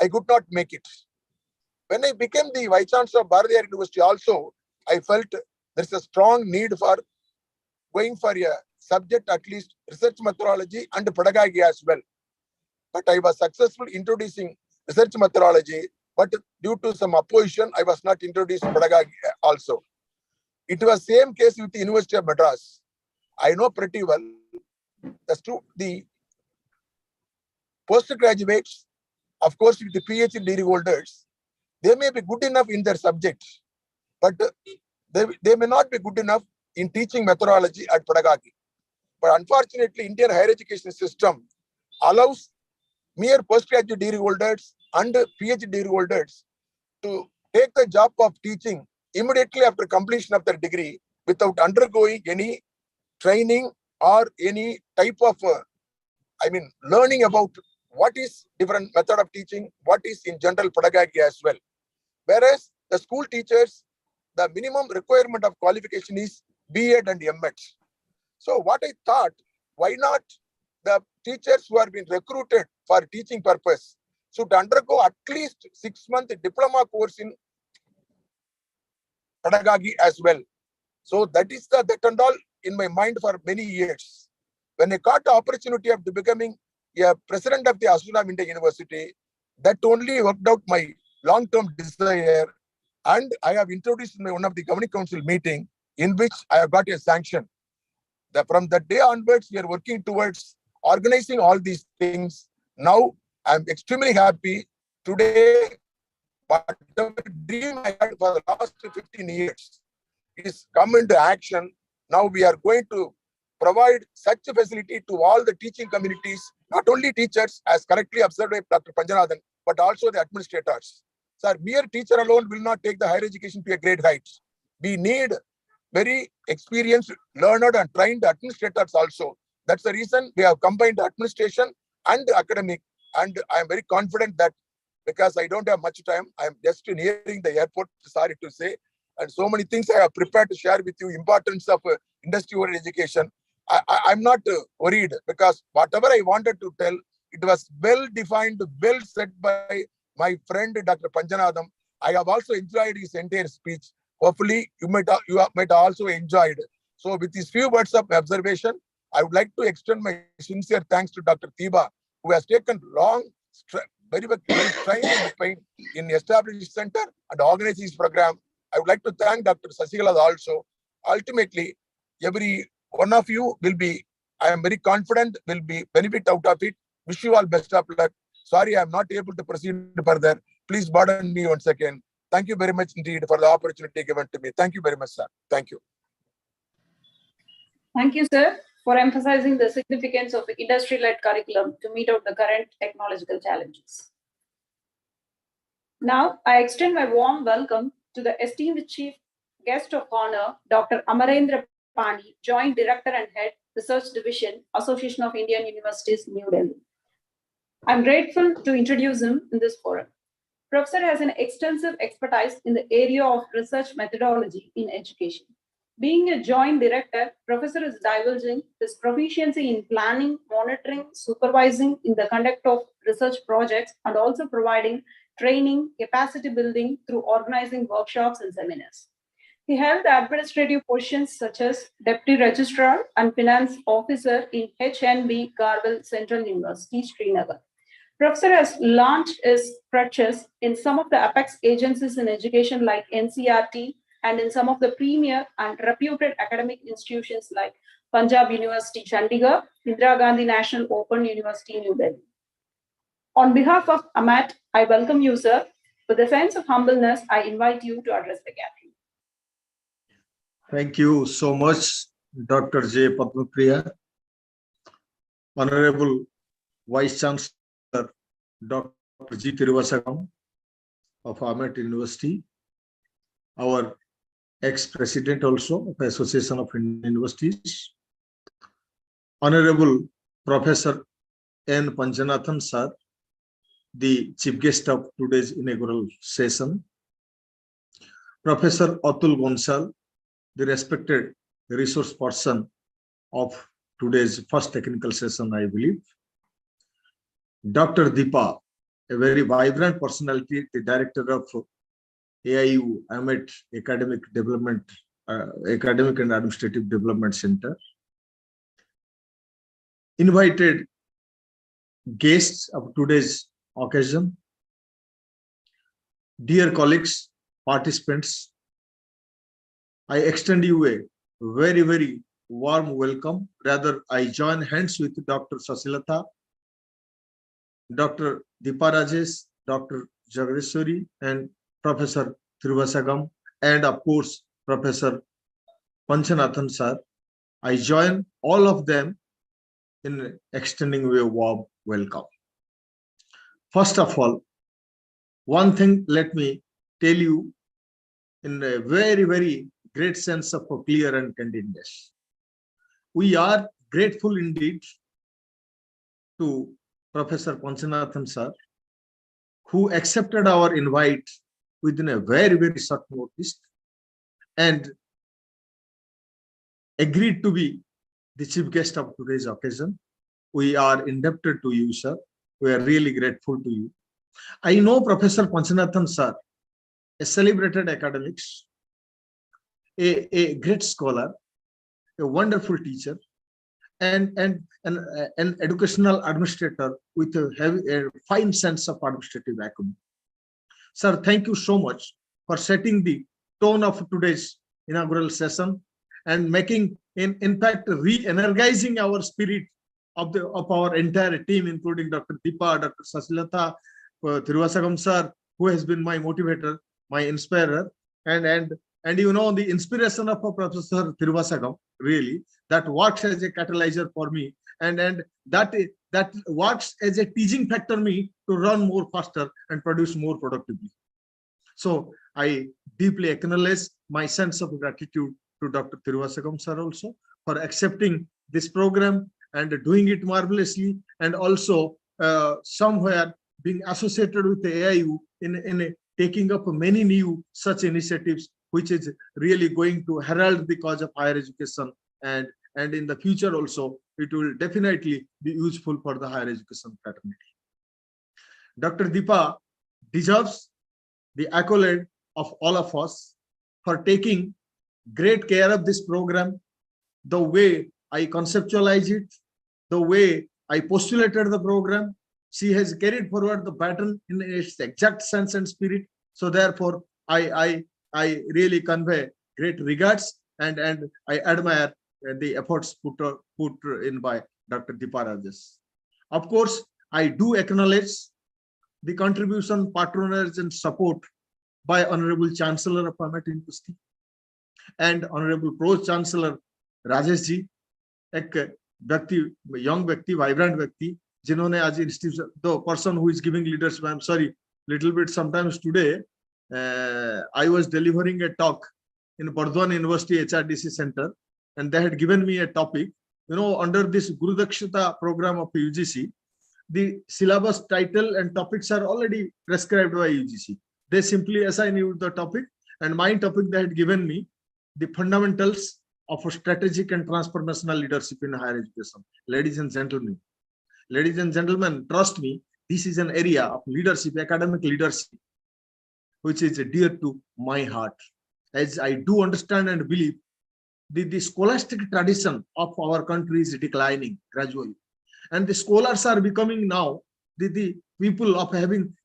I could not make it. When I became the Vice Chancellor of Bharathiar University also, I felt there's a strong need for going for a subject, at least research methodology and pedagogy as well. But I was successful introducing research methodology, but due to some opposition, I was not introduced pedagogy also. It was same case with the University of Madras. I know pretty well the postgraduates, of course, with the PhD degree holders, they may be good enough in their subject, but they may not be good enough in teaching methodology and pedagogy. But unfortunately, Indian higher education system allows mere postgraduate degree holders and PhD degree holders to take the job of teaching immediately after completion of their degree without undergoing any training or any type of, learning about what is different method of teaching, what is in general pedagogy as well. Whereas the school teachers, the minimum requirement of qualification is B.Ed and M.Ed. So what I thought, why not the teachers who are being recruited for teaching purpose should undergo at least 6-month diploma course in pedagogy as well. So that is that and all in my mind for many years. When I got the opportunity of becoming a president of the Association of India University, that only worked out my long-term desire, and I have introduced in one of the governing council meeting in which I have got a sanction. From that day onwards, we are working towards organizing all these things. Now, I'm extremely happy. Today, whatever dream I had for the last 15 years is come into action. Now we are going to provide such a facility to all the teaching communities, not only teachers, as correctly observed by Dr. Panjanathan, but also the administrators. So mere teacher alone will not take the higher education to a great height. We need very experienced, learned and trained administrators also. That's the reason we have combined administration and academic. And I am very confident that because I don't have much time, I am just nearing the airport, sorry to say, and so many things I have prepared to share with you, importance of industry-oriented education. I'm not worried because whatever I wanted to tell, it was well defined, well said by my friend Dr. Panjanathan. I have also enjoyed his entire speech. Hopefully, you might also enjoy it. So, with these few words of observation, I would like to extend my sincere thanks to Dr. Tiba, who has taken long, very trained in establishing center and organizing this program. I would like to thank Dr. Sasigala also. Ultimately, every one of you will be, I am very confident, will be benefit out of it. Wish you all best of luck. Sorry, I am not able to proceed further. Please pardon me once again. Thank you very much indeed for the opportunity given to me. Thank you very much, sir. Thank you. Thank you, sir, for emphasizing the significance of industry-led curriculum to meet out the current technological challenges. Now, I extend my warm welcome to the esteemed Chief Guest of Honor, Dr. Amarendra Pani, Joint Director and Head, Research Division, Association of Indian Universities, New Delhi. I'm grateful to introduce him in this forum. Professor has an extensive expertise in the area of research methodology in education. Being a joint director, Professor is divulging his proficiency in planning, monitoring, supervising in the conduct of research projects, and also providing training, capacity building through organizing workshops and seminars. He held administrative positions such as Deputy Registrar and Finance Officer in HNB Garwal Central University, Srinagar. Professor has launched his crutches in some of the apex agencies in education like NCRT and in some of the premier and reputed academic institutions like Punjab University, Chandigarh, Indira Gandhi National Open University, New Delhi. On behalf of AMAT, I welcome you, sir. With a sense of humbleness, I invite you to address the gathering. Thank you so much, Dr. J. Padmapriya. Honorable Vice Chancellor, Dr. G. Tiruvasagam of AMAT University, our ex-president also of Association of Indian Universities, Honorable Professor N. Panchanathan sir, the chief guest of today's inaugural session, Professor Atul Gonsal, the respected resource person of today's first technical session, I believe, Dr. Deepa, a very vibrant personality, the director of AIU, AMET Academic Development, Academic and Administrative Development Center, invited guests of today's occasion, dear colleagues, participants, I extend you a very, very warm welcome. Rather, I join hands with Dr. Sasilata, Dr. Deepa Rajesh, Dr. Jagadeshwari, and Professor Tiruvasagam, and of course, Professor Panchanathan sir. I join all of them in extending a warm welcome. First of all, one thing let me tell you in a very, very great sense of clear and candidness. We are grateful indeed to Professor Panchanathan sir, who accepted our invite within a very, very short notice and agreed to be the chief guest of today's occasion. We are indebted to you, sir. We are really grateful to you. I know Professor Panchanathan sir, a celebrated academic, a great scholar, a wonderful teacher, and an educational administrator with a fine sense of administrative acumen. Sir, thank you so much for setting the tone of today's inaugural session and making, in fact, re-energizing our spirit of our entire team, including Dr. Deepa, Dr. Sasilata, Tiruvasagam sir, who has been my motivator, my inspirer, and you know, the inspiration of Professor Tiruvasagam, really, that works as a catalyzer for me, and that works as a teaching factor me to run more faster and produce more productively. So I deeply acknowledge my sense of gratitude to Dr. Tiruvasagam sir also for accepting this program and doing it marvelously, and also somewhere being associated with the AIU in taking up many new such initiatives, which is really going to herald the cause of higher education, and in the future also it will definitely be useful for the higher education fraternity. Dr. Deepa deserves the accolade of all of us for taking great care of this program, the way I conceptualize it, the way I postulated the program. She has carried forward the pattern in its exact sense and spirit. So therefore, I really convey great regards and I admire the efforts put in by Dr. Deepa Rajesh. Of course, I do acknowledge the contribution, patronage, and support by Honorable Chancellor of AMET University and Honorable Pro Chancellor Rajesh ji, एक young व्यक्ति, vibrant व्यक्ति, जिन्होंने आज institution, the person who is giving leadership, I'm sorry, little bit sometimes today. I was delivering a talk in Bardwan University HRDC Center, and they had given me a topic. Under this Guru Dakshata program of UGC, the syllabus title and topics are already prescribed by UGC. They simply assign you the topic, and my topic they had given me, the fundamentals of a strategic and transformational leadership in higher education. Ladies and gentlemen, trust me, this is an area of leadership, academic leadership, which is dear to my heart, as I do understand and believe the scholastic tradition of our country is declining gradually, and the scholars are becoming now the people of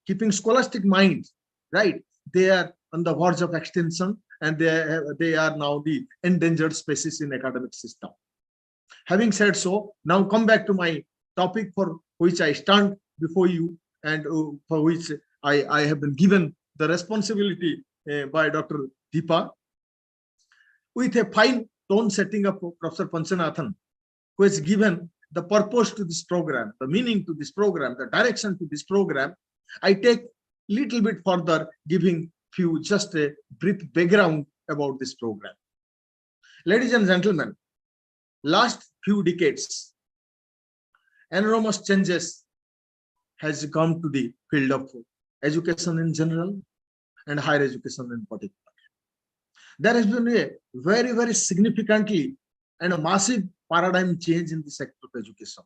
keeping scholastic minds, right? They are on the verge of extinction, and they are now the endangered species in academic system. Having said so, now come back to my topic for which I stand before you, and for which I have been given the responsibility by Dr. Deepa, with a fine tone setting of Professor Panchanathan, who has given the purpose to this program, the meaning to this program, the direction to this program. I take little bit further, giving few just a brief background about this program. Ladies and gentlemen, last few decades, enormous changes has come to the field of education in general and higher education in particular. There has been a very, very significantly and a massive paradigm change in the sector of education.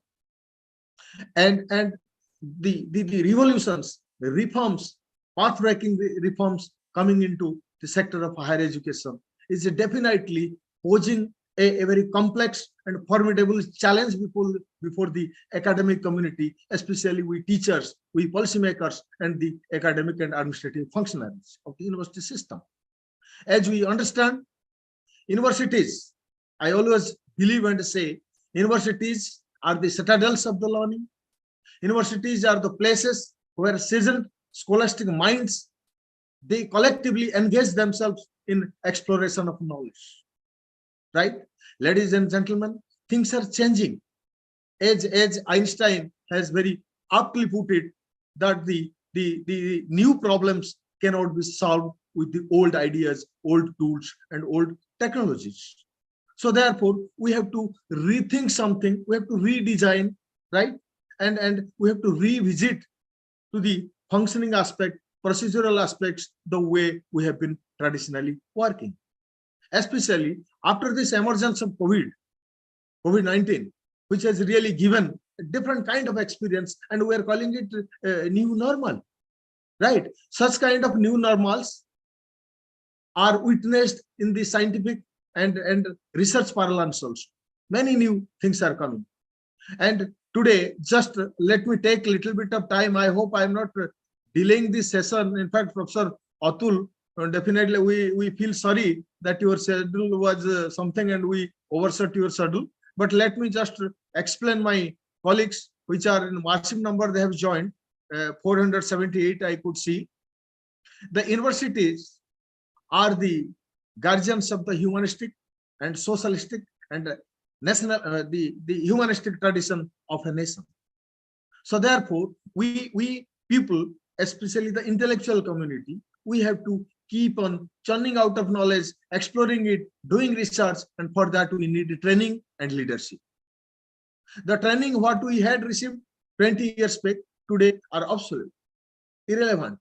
And the revolutions, the reforms, path-breaking reforms coming into the sector of higher education is definitely posing a very complex and formidable challenge before the academic community, especially we teachers, we policymakers, and the academic and administrative functionaries of the university system. As we understand, universities, I always believe and say, universities are the citadels of the learning. Universities are the places where seasoned scholastic minds, they collectively engage themselves in exploration of knowledge. Right? Ladies and gentlemen, things are changing. As Einstein has very aptly put it, that the new problems cannot be solved with the old ideas, old tools, and old technologies. So therefore, we have to rethink something, we have to redesign, right? And we have to revisit to the functioning aspect, procedural aspects, the way we have been traditionally working. Especially after this emergence of COVID-19, which has really given a different kind of experience, and we are calling it a new normal, right? Such kind of new normals are witnessed in the scientific and research parlance also. Many new things are coming. And today, just let me take a little bit of time. I hope I'm not delaying this session. In fact, Professor Atul, definitely we feel sorry that your schedule was something and we overshot your schedule. But let me just explain my colleagues, which are in massive number, they have joined, 478 I could see. The universities are the guardians of the humanistic and socialistic and national, the humanistic tradition of a nation. So therefore, we people, especially the intellectual community, we have to keep on churning out of knowledge, exploring it, doing research, and for that we need training and leadership. The training what we had received 20 years back today are obsolete, irrelevant.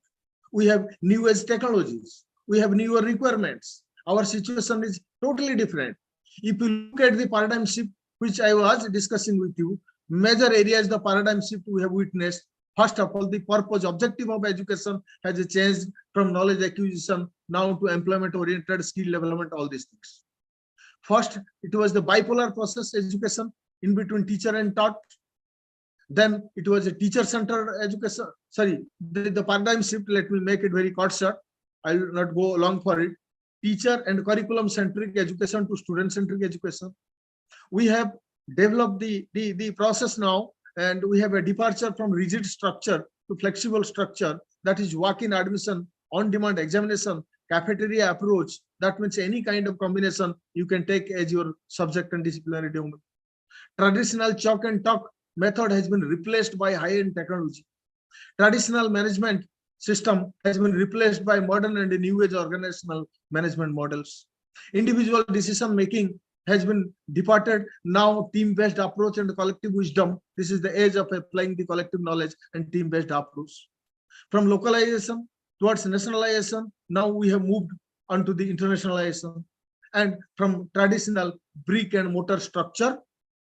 We have new age technologies, we have newer requirements. Our situation is totally different. If you look at the paradigm shift, which I was discussing with you, major areas the paradigm shift we have witnessed. First of all, the purpose, objective of education has changed from knowledge acquisition now to employment-oriented skill development, all these things. First, it was the bipolar process education in between teacher and taught. Then it was a teacher-centered education. Sorry, the paradigm shift, let me make it very short. I will not go long for it. Teacher and curriculum-centric education to student-centric education. We have developed the process now, and we have a departure from rigid structure to flexible structure, that is walk-in admission, on-demand examination, cafeteria approach. That means any kind of combination you can take as your subject and disciplinary domain. Traditional chalk and talk method has been replaced by high-end technology. Traditional management system has been replaced by modern and new age organizational management models. Individual decision making has been departed. Now team-based approach and collective wisdom. This is the age of applying the collective knowledge and team-based approach. From localization towards nationalization, now we have moved on to the internationalization. And from traditional brick and mortar structure,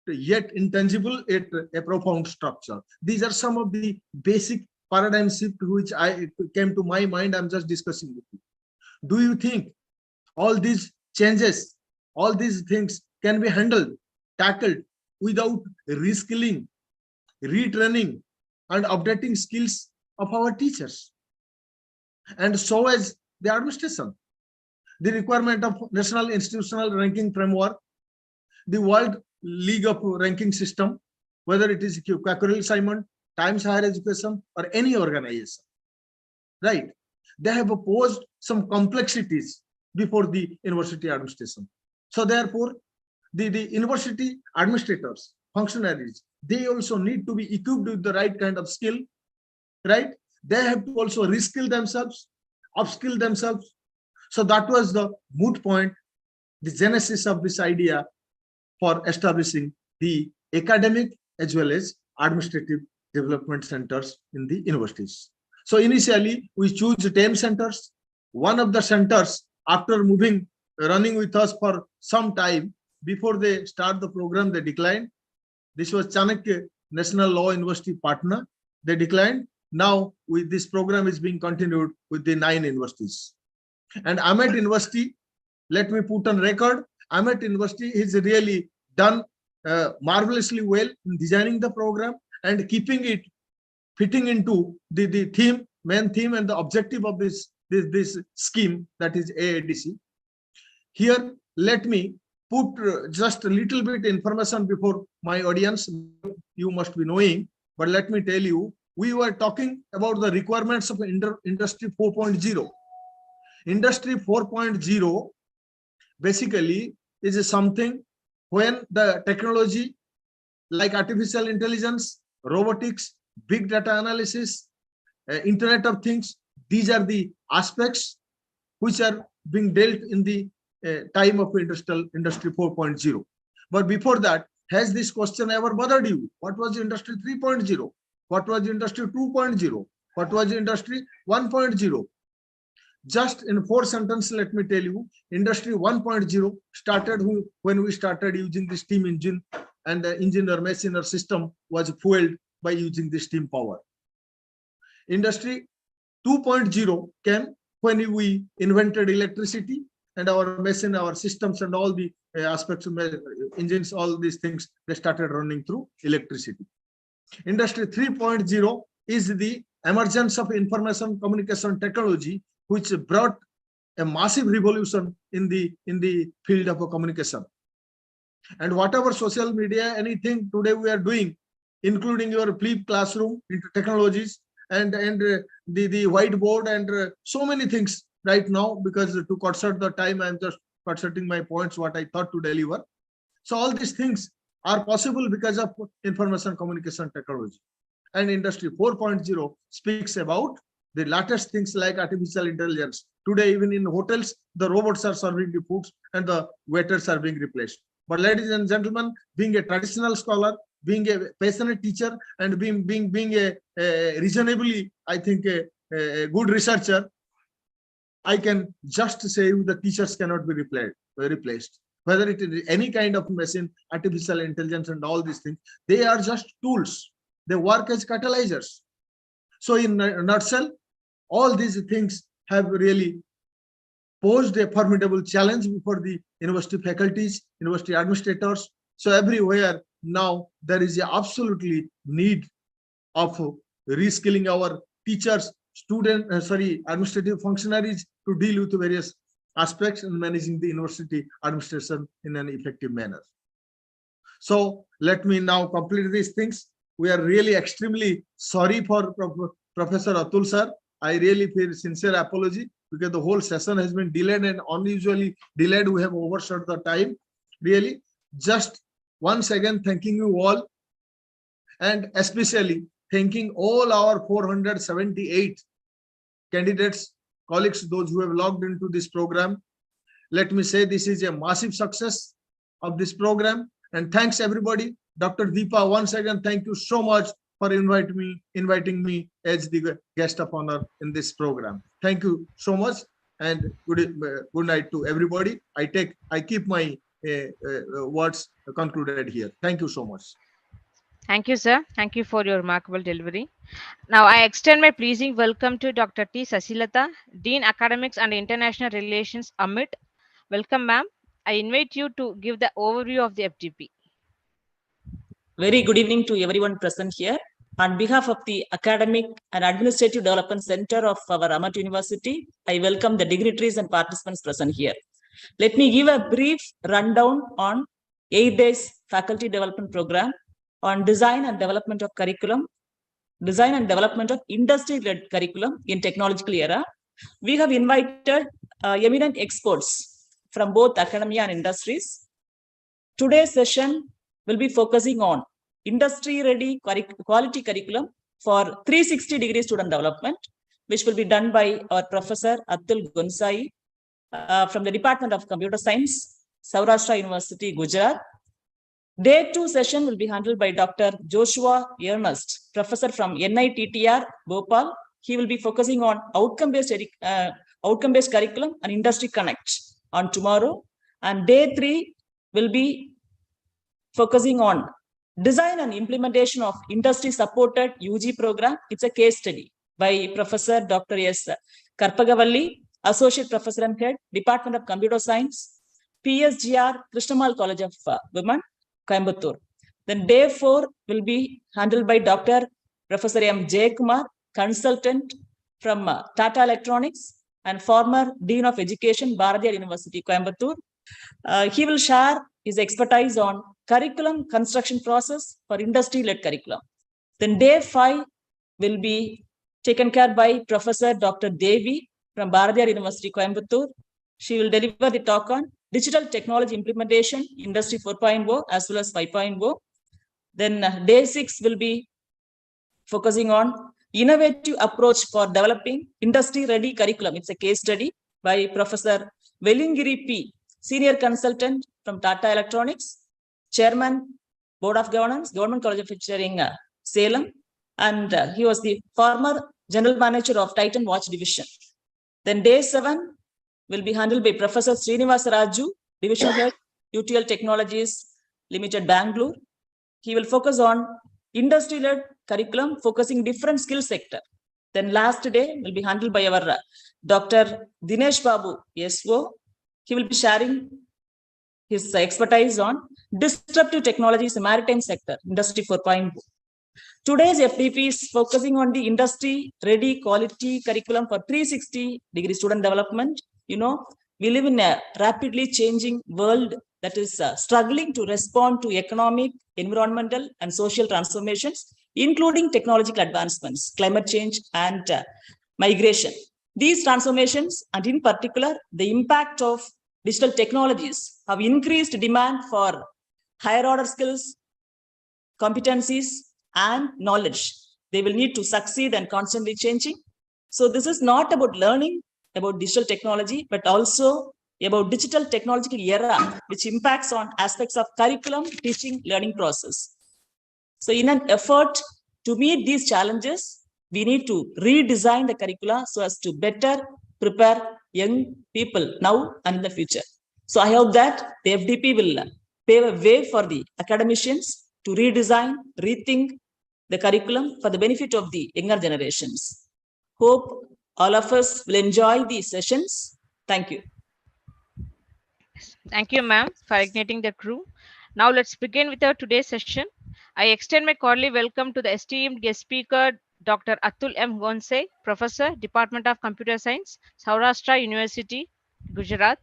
yet intangible, yet a profound structure. These are some of the basic paradigm shift which I came to my mind. I'm just discussing with you. Do you think all these changes, all these things can be handled, tackled without reskilling, retraining, and updating skills of our teachers? And so as the administration, the requirement of national institutional ranking framework, the World League of Ranking System, whether it is Quacquerel-Simon, Times Higher Education, or any organization, right? They have posed some complexities before the university administration. So therefore, the university administrators, functionaries, they also need to be equipped with the right kind of skill, right? They have to also reskill themselves, upskill themselves. So that was the moot point, the genesis of this idea for establishing the academic as well as administrative development centers in the universities. So initially we choose 10 centers. One of the centers, after running with us for some time, before they start the program, they declined. This was Chanakya National Law University Patna. They declined. Now with this program is being continued with the 9 universities. And Amet University, let me put on record, Amet University is really done marvelously well in designing the program and keeping it fitting into the theme, main theme and the objective of this scheme, that is AADC. Here, let me put just a little bit information before my audience. You must be knowing, but let me tell you, we were talking about the requirements of Industry 4.0. Industry 4.0 basically is something when the technology like artificial intelligence, robotics, big data analysis, Internet of Things, these are the aspects which are being dealt in the time of Industry 4.0. But before that, has this question ever bothered you? What was Industry 3.0? What was Industry 2.0? What was Industry 1.0? Just in 4 sentences, let me tell you, Industry 1.0 started when we started using the steam engine, and the engine or machine or system was fueled by using the steam power. Industry 2.0 came when we invented electricity, and our machine, our systems, and all the aspects of engines, all these things, they started running through electricity. Industry 3.0 is the emergence of information communication technology, which brought a massive revolution in the field of communication. And whatever social media, anything today we are doing, including your flip classroom into technologies and the whiteboard and so many things right now, because to concert the time, I'm just concerting my points, what I thought to deliver. So all these things are possible because of information communication technology. And Industry 4.0 speaks about the latest things like artificial intelligence. Today, even in hotels, the robots are serving the foods and the waiters are being replaced. But ladies and gentlemen, being a traditional scholar, being a passionate teacher, and being a reasonably, I think, a good researcher, I can just say the teachers cannot be replaced. Whether it is any kind of machine, artificial intelligence, and all these things, they are just tools. They work as catalyzers. So in a nutshell, all these things have really posed a formidable challenge before the university faculties, university administrators. So everywhere now there is a absolutely need of reskilling our teachers, administrative functionaries to deal with various aspects and managing the university administration in an effective manner. So let me now complete these things. We are really extremely sorry for Professor Atul sir. I really feel sincere apology because the whole session has been delayed and unusually delayed. We have overshot the time. Really, just once again thanking you all, and especially thanking all our 478 candidates, colleagues, those who have logged into this program. Let me say this is a massive success of this program. And thanks everybody. Dr. Deepa, once again, thank you so much for inviting me as the guest of honor in this program. Thank you so much, and good night to everybody. I keep my words concluded here. Thank you so much. Thank you, sir. Thank you for your remarkable delivery. Now, I extend my pleasing welcome to Dr. T. Sasilata, Dean Academics and International Relations, AMIT. Welcome, ma'am. I invite you to give the overview of the FDP. Very good evening to everyone present here. On behalf of the Academic and Administrative Development Center of our AMIT University, I welcome the dignitaries and participants present here. Let me give a brief rundown on 8 days faculty development program on design and development of curriculum, design and development of industry-led curriculum in technological era. We have invited eminent experts from both academia and industries. Today's session will be focusing on industry-ready quality curriculum for 360-degree student development, which will be done by our Professor Atul Gunsai from the Department of Computer Science, Saurashtra University, Gujarat. Day 2 session will be handled by Dr. Joshua Ernest, professor from NITTR, Bhopal. He will be focusing on outcome-based curriculum and industry connect on tomorrow. And day 3 will be focusing on design and implementation of industry-supported UG program. It's a case study by Professor Dr. S. Karpagavalli, Associate Professor and Head, Department of Computer Science, PSGR, Krishnamal College of Women, Coimbatore. Then day 4 will be handled by Dr. Professor M. Jayakumar, consultant from Tata Electronics and former Dean of Education, Bharathiar University, Coimbatore. He will share his expertise on curriculum construction process for industry-led curriculum. Then day 5 will be taken care by Professor Dr. Devi from Bharathiar University, Coimbatore. She will deliver the talk on digital technology implementation, Industry 4.0 as well as 5.0. Then day 6 will be focusing on innovative approach for developing industry-ready curriculum. It's a case study by Professor Velingiri P., Senior Consultant from Tata Electronics, Chairman, Board of Governance, Government College of Engineering, Salem, and he was the former General Manager of Titan Watch Division. Then day 7 will be handled by Professor Srinivasa Raju, Division Head, UTL Technologies Limited, Bangalore. He will focus on industry-led curriculum, focusing different skill sector. Then last day will be handled by our Dr. Dinesh Babu, SO. He will be sharing his expertise on disruptive technologies in maritime sector, Industry 4.0. Today's FDP is focusing on the industry-ready quality curriculum for 360-degree student development. You know, we live in a rapidly changing world that is struggling to respond to economic, environmental, and social transformations, including technological advancements, climate change, and migration. These transformations, and in particular, the impact of digital technologies, have increased demand for higher order skills, competencies, and knowledge. They will need to succeed and constantly changing. So this is not about learning about digital technology, but also about digital technological era, which impacts on aspects of curriculum, teaching, learning process. So in an effort to meet these challenges, we need to redesign the curricula so as to better prepare young people now and in the future. So I hope that the FDP will pave a way for the academicians to redesign, rethink the curriculum for the benefit of the younger generations. Hope all of us will enjoy these sessions. Thank you. Thank you, ma'am, for igniting the crew. Now let's begin with our today's session. I extend my cordial welcome to the esteemed guest speaker, Dr. Atul M. Gonse, Professor, Department of Computer Science, Saurashtra University, Gujarat.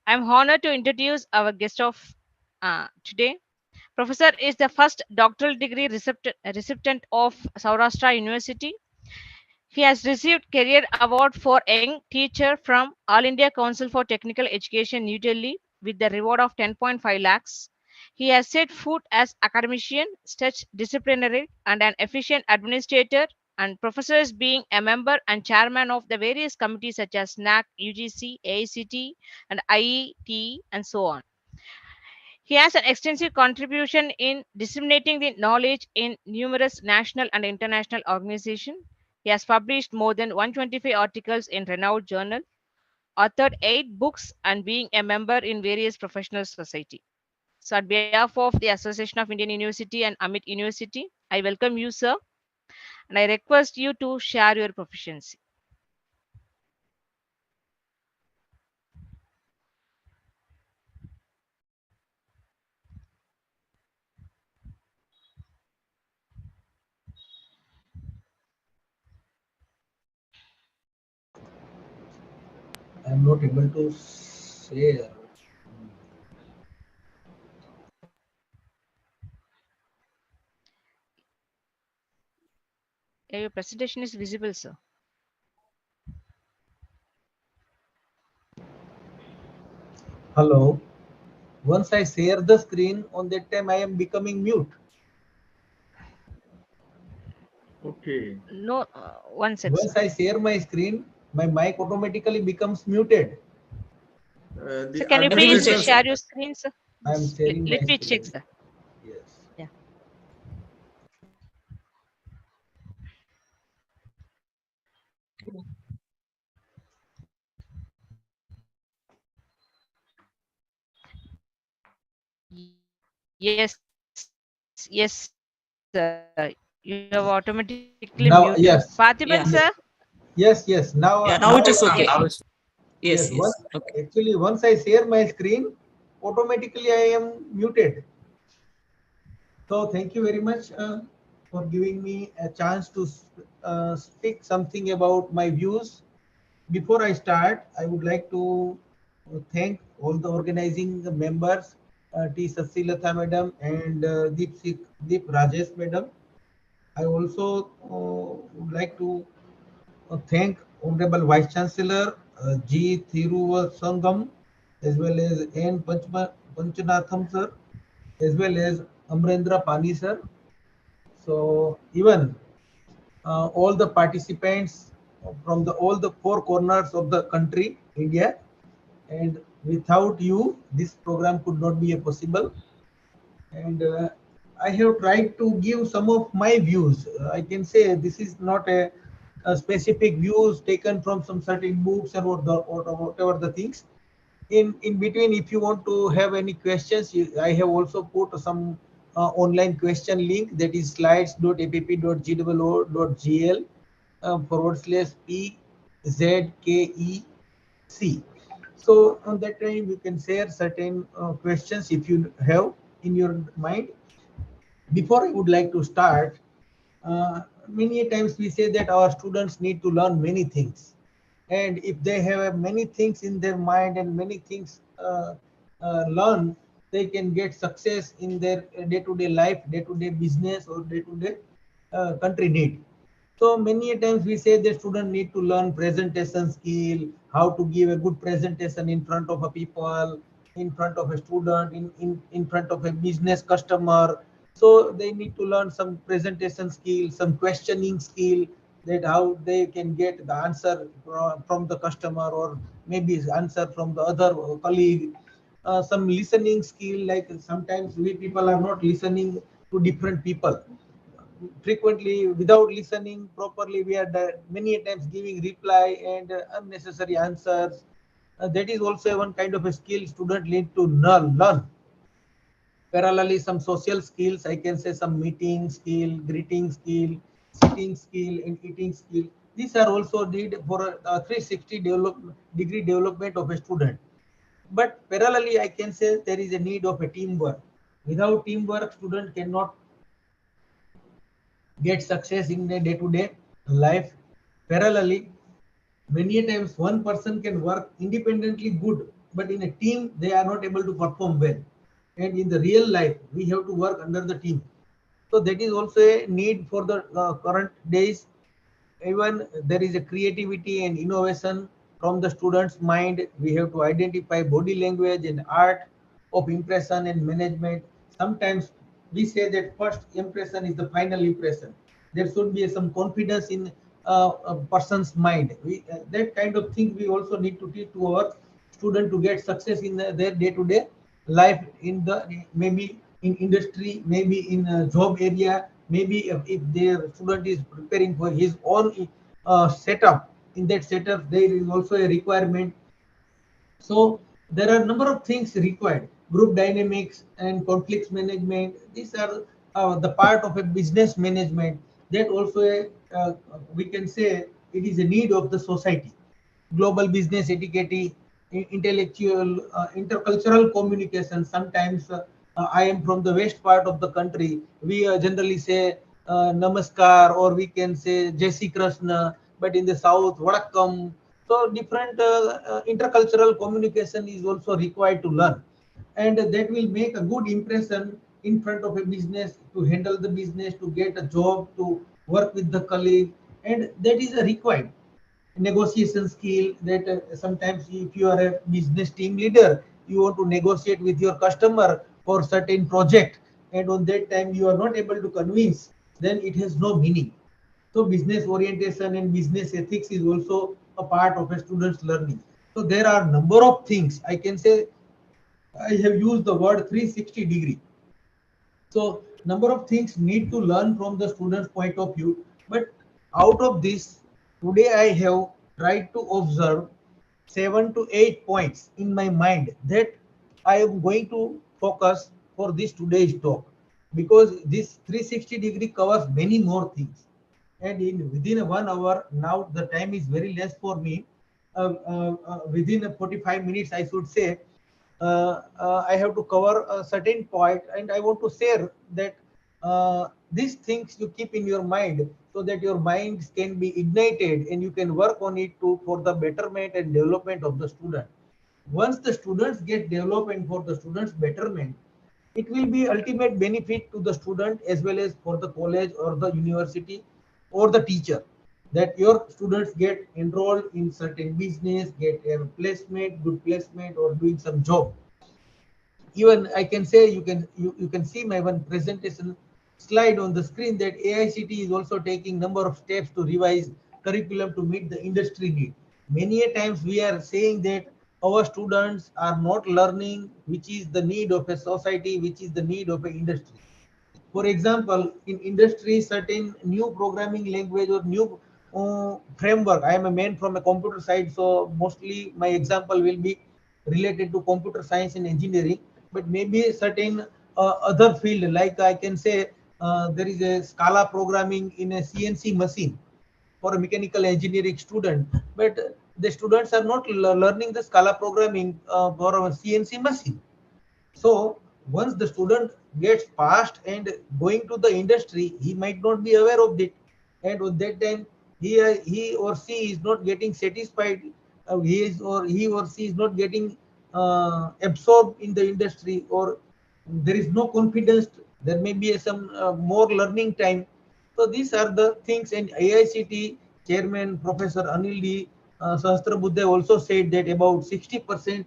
I am honored to introduce our guest of today. Professor is the first doctoral degree recipient of Saurashtra University. He has received Career Award for Young Teacher from All India Council for Technical Education, New Delhi, with the reward of 10.5 lakhs. He has set foot as academician, such disciplinary, and an efficient administrator and professors being a member and chairman of the various committees such as NAC, UGC, AICT, and IET, and so on. He has an extensive contribution in disseminating the knowledge in numerous national and international organizations. He has published more than 125 articles in renowned journals, authored 8 books, and being a member in various professional society. So, on behalf of the Association of Indian University and Amit University, I welcome you, sir, and I request you to share your proficiency. I'm not able to share. Yeah, your presentation is visible, sir. Hello. Once I share the screen, on that time I am becoming mute. Okay. No, one second. Once I share my screen, my mic automatically becomes muted. The So, can you Everyone please check. share your screen, sir? I am Yes, sharing let my me screen. check, sir. Yes. Yeah. Yes, yes, sir. You have automatically Now, muted. yes. Parthiban, Yeah. sir? Yes. Now, Yeah, now it is I- okay. Okay. Yes, yes. Once, Okay. actually, once I share my screen, automatically I am muted. So thank you very much for giving me a chance to speak something about my views. Before I start, I would like to thank all the organizing members, T. Sasilata madam and Deep Rajesh madam. I also would like to thank Honorable Vice Chancellor G. Thiruvasangam, as well as N. Panchanatham sir, as well as Amrendra Pani sir. So even all the participants from all the 4 corners of the country, India, and without you, this program could not be possible. And I have tried to give some of my views. I can say this is not a specific views taken from some certain books or whatever the things. In between, if you want to have any questions, I have also put some online question link, that is slides.app.gwo.gl /PZKEC. So on that time you can share certain questions if you have in your mind. Before I would like to start, many times we say that our students need to learn many things, and if they have many things in their mind and many things learn, they can get success in their day-to-day life, day-to-day business, or day-to-day country need. So many a times we say the student need to learn presentation skill, how to give a good presentation in front of a people, in front of a student, in front of a business customer. So they need to learn some presentation skill, some questioning skill, that how they can get the answer from the customer, or maybe answer from the other colleague. Some listening skill, like sometimes we people are not listening to different people. Frequently, without listening properly, we are many times giving reply and unnecessary answers. That is also one kind of a skill student need to learn. Parallelly, some social skills, I can say some meeting skill, greeting skill, sitting skill, and eating skill. These are also need for a 360-degree development of a student. But parallelly, I can say there is a need of a teamwork. Without teamwork, student cannot get success in their day-to-day life. Parallelly, many times one person can work independently good, but in a team they are not able to perform well. And in the real life, we have to work under the team. So that is also a need for the current days. Even there is a creativity and innovation from the student's mind. We have to identify body language and art of impression and management. Sometimes we say that first impression is the final impression. There should be some confidence in a person's mind. That kind of thing we also need to teach to our student to get success in their day-to-day life, in the maybe in industry, maybe in a job area, maybe if their student is preparing for his own setup. In that setup, there is also a requirement. So there are a number of things required: group dynamics and conflicts management. These are the part of a business management that also we can say it is a need of the society. Global business etiquette, intellectual, intercultural communication. Sometimes I am from the west part of the country. We generally say namaskar, or we can say Jai Shri Krishna, but in the south, Vadakkam. So different intercultural communication is also required to learn, and that will make a good impression in front of a business, to handle the business, to get a job, to work with the colleague, and that is a required negotiation skill. That sometimes if you are a business team leader, you want to negotiate with your customer for certain project, and on that time you are not able to convince, then it has no meaning. So business orientation and business ethics is also a part of a student's learning. So there are number of things. I can say I have used the word 360-degree. So number of things need to learn from the student's point of view. But out of this, today I have tried to observe 7 to 8 points in my mind that I am going to focus for this today's talk, because this 360-degree covers many more things. And in within 1 hour, now the time is very less for me. Within 45 minutes, I should say, I have to cover a certain point, and I want to share that these things you keep in your mind, so that your minds can be ignited and you can work on it for the betterment and development of the student. Once the students get development for the students' betterment, it will be ultimate benefit to the student as well as for the college or the university or the teacher, that your students get enrolled in certain business, get a placement, good placement, or doing some job. Even I can say, you can see my one presentation slide on the screen, that AICT is also taking number of steps to revise curriculum to meet the industry need. Many a times we are saying that our students are not learning, which is the need of a society, which is the need of an industry. For example, in industry, certain new programming language or new framework. I am a man from a computer side, so mostly my example will be related to computer science and engineering. But maybe certain other field, like I can say, there is a Scala programming in a CNC machine for a mechanical engineering student, but the students are not learning the Scala programming for a CNC machine. So once the student gets passed and going to the industry, he might not be aware of it, and at that time he or she is not getting satisfied. He or she is not getting absorbed in the industry, or there is no confidence. There may be some more learning time. So these are the things, and AICT chairman Professor Anil D. Sahasrabudhe also said that about 60%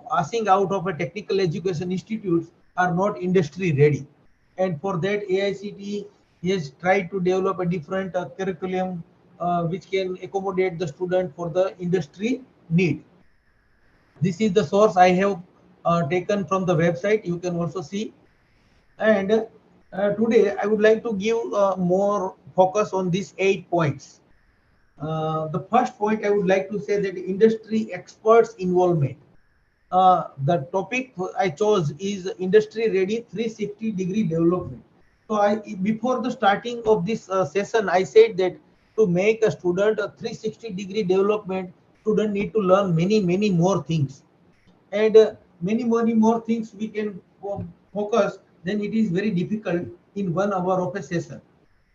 passing out of a technical education institutes are not industry ready, and for that AICT has tried to develop a different curriculum which can accommodate the student for the industry need. This is the source I have taken from the website. You can also see. And today I would like to give more focus on these 8 points. The first point I would like to say that industry experts involvement. The topic I chose is industry ready 360-degree development. So before the starting of this session, I said that to make a student a 360-degree development, student need to learn many more things, and many more things we can focus. Then it is very difficult in 1 hour of a session,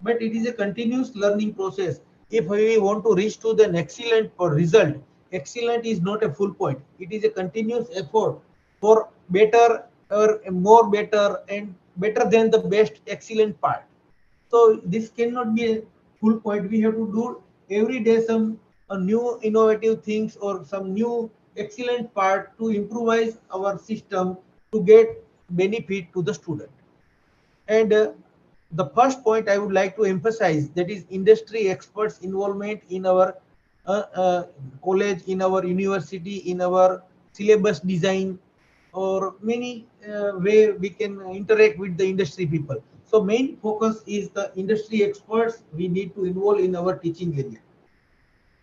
but it is a continuous learning process. If we want to reach to an excellent result, excellent is not a full point. It is a continuous effort for better or more better and better than the best excellent part. So this cannot be a full point. We have to do every day some new innovative things or some new excellent part to improvise our system to get benefit to the student. And the first point I would like to emphasize, that is industry experts involvement in our college, in our university, in our syllabus design, or many way we can interact with the industry people. So main focus is the industry experts we need to involve in our teaching area.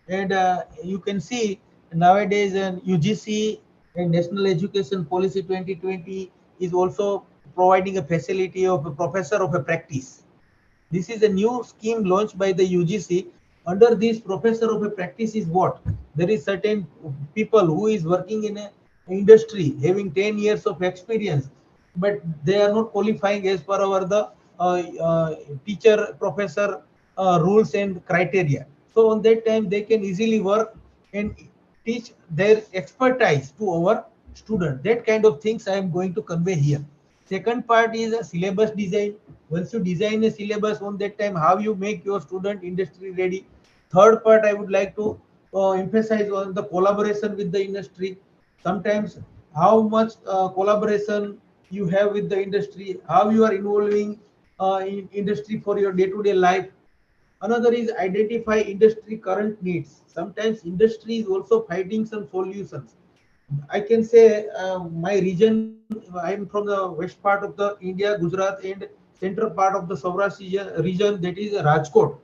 And you can see nowadays UGC and National Education Policy 2020 is also providing a facility of a professor of a practice. This is a new scheme launched by the UGC. Under this professor of a practice is what? There is certain people who is working in a industry having 10 years of experience, but they are not qualifying as per our the teacher professor rules and criteria. So on that time they can easily work and teach their expertise to our student. That kind of things I am going to convey here. Second part is a syllabus design. Once you design a syllabus, on that time how you make your student industry ready. Third part I would like to emphasize on the collaboration with the industry. Sometimes how much collaboration you have with the industry, how you are involving in industry for your day-to-day life. Another is identify industry current needs. Sometimes industry is also finding some solutions. I can say my region, I am from the west part of the India, Gujarat, and central part of the Saurashtra region, that is Rajkot.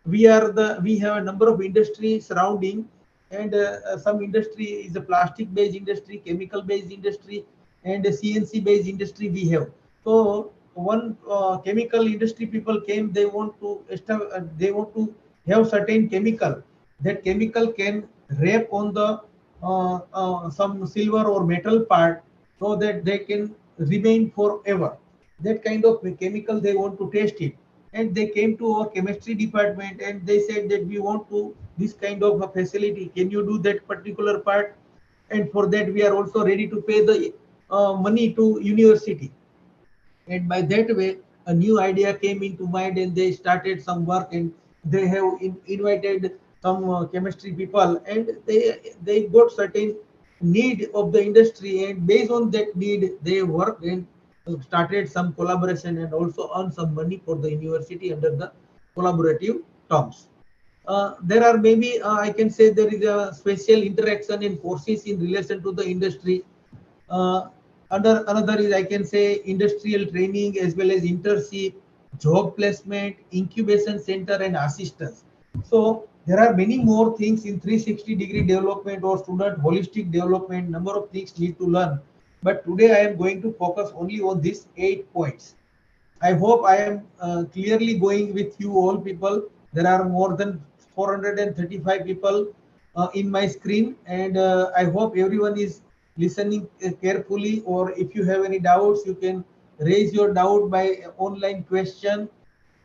We have a number of industries surrounding, and some industry is a plastic based industry, chemical based industry, and a CNC based industry we have. So one chemical industry people came, they want to have certain chemical. That chemical can wrap on the some silver or metal part so that they can remain forever. That kind of chemical they want to test it, and they came to our chemistry department and they said that we want to this kind of a facility. Can you do that particular part? And for that we are also ready to pay the money to university. And by that way a new idea came into mind and they started some work, and they have invited some chemistry people, and they got certain need of the industry, and based on that need they worked and started some collaboration and also earn some money for the university under the collaborative terms. There are maybe I can say there is a special interaction and courses in relation to the industry. Under another is I can say industrial training as well as internship, job placement, incubation center, and assistance. So there are many more things in 360-degree development or student holistic development. Number of things need to learn. But today I am going to focus only on these 8 points. I hope I am clearly going with you all people. There are more than 435 people in my screen, and I hope everyone is listening carefully, or if you have any doubts you can raise your doubt by online question,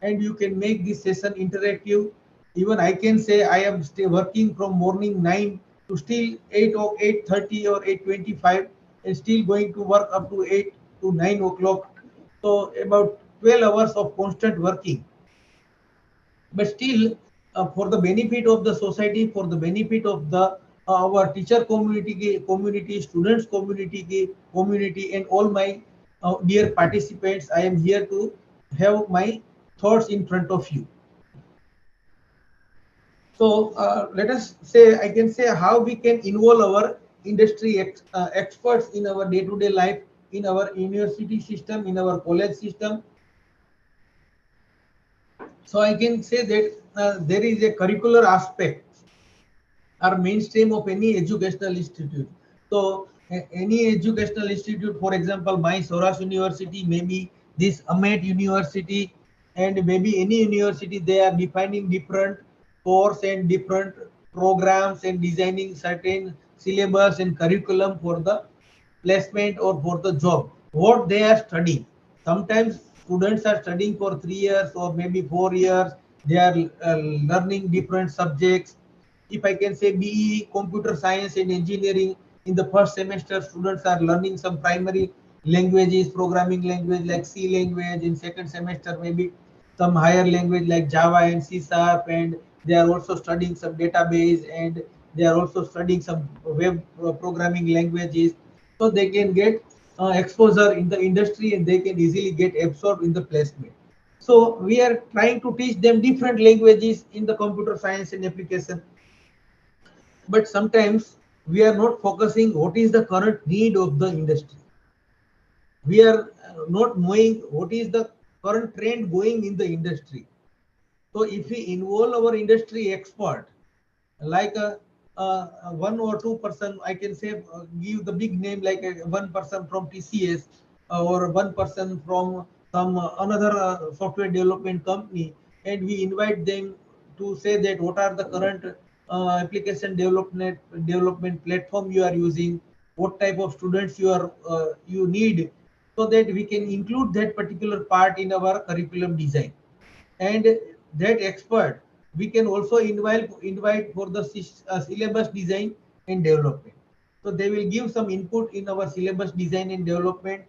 and you can make this session interactive. Even I can say I am still working from morning 9 to still 8 or 8:30 or 8:25, and still going to work up to 8 to 9 o'clock. So about 12 hours of constant working. But still for the benefit of the society, for the benefit of the our teacher community, students community, and all my dear participants, I am here to have my thoughts in front of you. So let us say, I can say how we can involve our industry experts in our day-to-day life, in our university system, in our college system. So I can say that there is a curricular aspect or mainstream of any educational institute. So any educational institute, for example, my Saurashtra University, maybe this Amet University, and maybe any university, they are defining different course and different programs and designing certain syllabus and curriculum for the placement or for the job. What they are studying. Sometimes students are studying for 3 years or maybe 4 years. They are learning different subjects. If I can say BE, computer science and engineering, in the first semester, students are learning some primary languages, programming language like C language. In second semester, maybe some higher language like Java and C#, and they are also studying some database, and they are also studying some web programming languages. So they can get exposure in the industry, and they can easily get absorbed in the placement. So we are trying to teach them different languages in the computer science and application. But sometimes we are not focusing what is the current need of the industry. We are not knowing what is the current trend going in the industry. So if we involve our industry expert, like one or two person, I can say, give the big name like one person from TCS or one person from some another software development company, and we invite them to say that what are the current application development platform you are using, what type of students you need, so that we can include that particular part in our curriculum design. And that expert we can also invite for the syllabus design and development. So they will give some input in our syllabus design and development.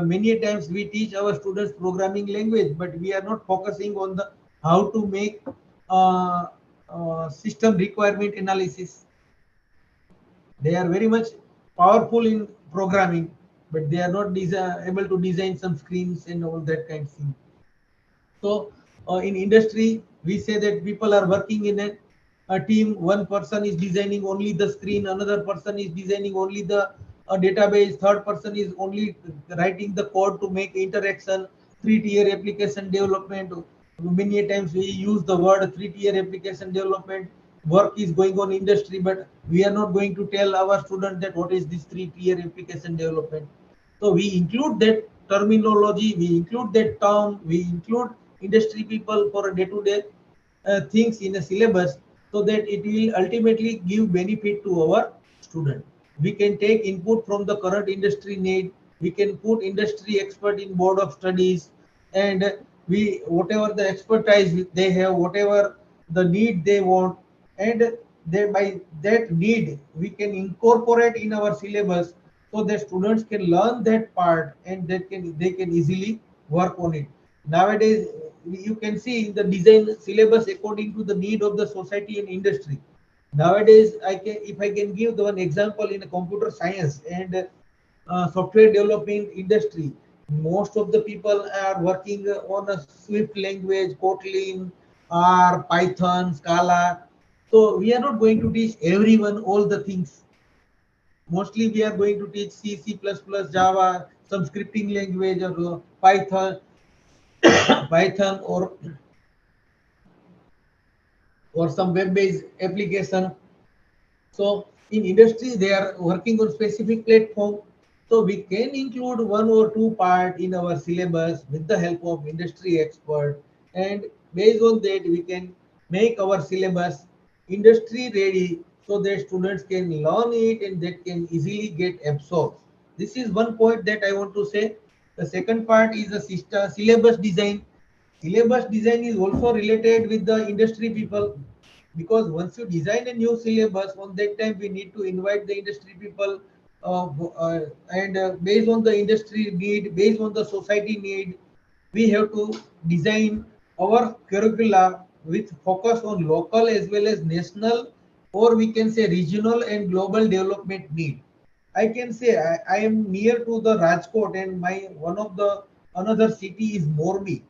Many times we teach our students programming language, but we are not focusing on the how to make system requirement analysis. They are very much powerful in programming, but they are not able to design some screens and all that kind of thing. So in industry, we say that people are working in a team. One person is designing only the screen, another person is designing only the database, third person is only writing the code to make interaction, three-tier application development. Many times we use the word three-tier application development. Work is going on industry, but we are not going to tell our students that what is this three-tier application development. So we include that terminology, we include that term, we include industry people for day-to-day things in a syllabus, so that it will ultimately give benefit to our student. We can take input from the current industry need, we can put industry expert in board of studies, and we whatever the expertise they have, whatever the need they want, and they by that need we can incorporate in our syllabus, so that students can learn that part and they can easily work on it. Nowadays you can see in the design syllabus according to the need of the society and industry. Nowadays if I can give the one example in a computer science and software development industry, most of the people are working on a Swift language, Kotlin, R, Python, Scala. So we are not going to teach everyone all the things. Mostly we are going to teach C, C++, Java, some scripting language, or Python, Python, or some web-based application. So in industry, they are working on specific platform. So we can include one or two part in our syllabus with the help of industry expert. And based on that, we can make our syllabus industry ready, so that students can learn it and that can easily get absorbed. This is one point that I want to say. The second part is the syllabus design. Syllabus design is also related with the industry people, because once you design a new syllabus, on that time we need to invite the industry people, and based on the industry need, based on the society need, we have to design our curricula with focus on local as well as national, or we can say regional and global development need. I can say I am near to the Rajkot, and my one of the another city is Morbi,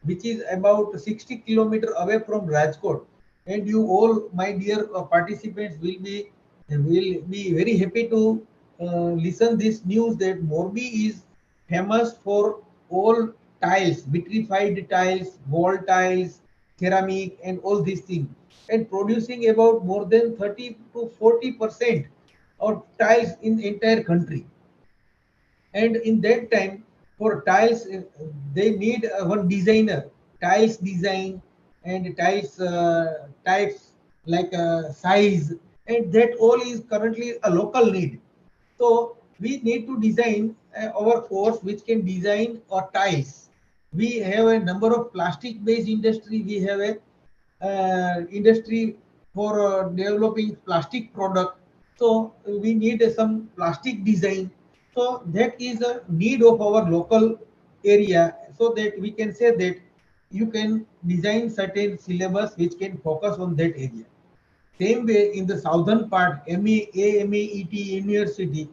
which is about 60 kilometers away from Rajkot. And you all, my dear participants, will be very happy to listen this news that Morbi is famous for all tiles, vitrified tiles, wall tiles, ceramic, and all these things, and producing about more than 30 to 40% of tiles in entire country. And in that time, for tiles, they need one designer, tiles design and tiles types, like size, and that all is currently a local need. So we need to design our course which can design or tiles. We have a number of plastic based industry. We have a industry for developing plastic product. So we need some plastic design. So that is a need of our local area, so that we can say that you can design certain syllabus which can focus on that area. Same way in the southern part, AMET University,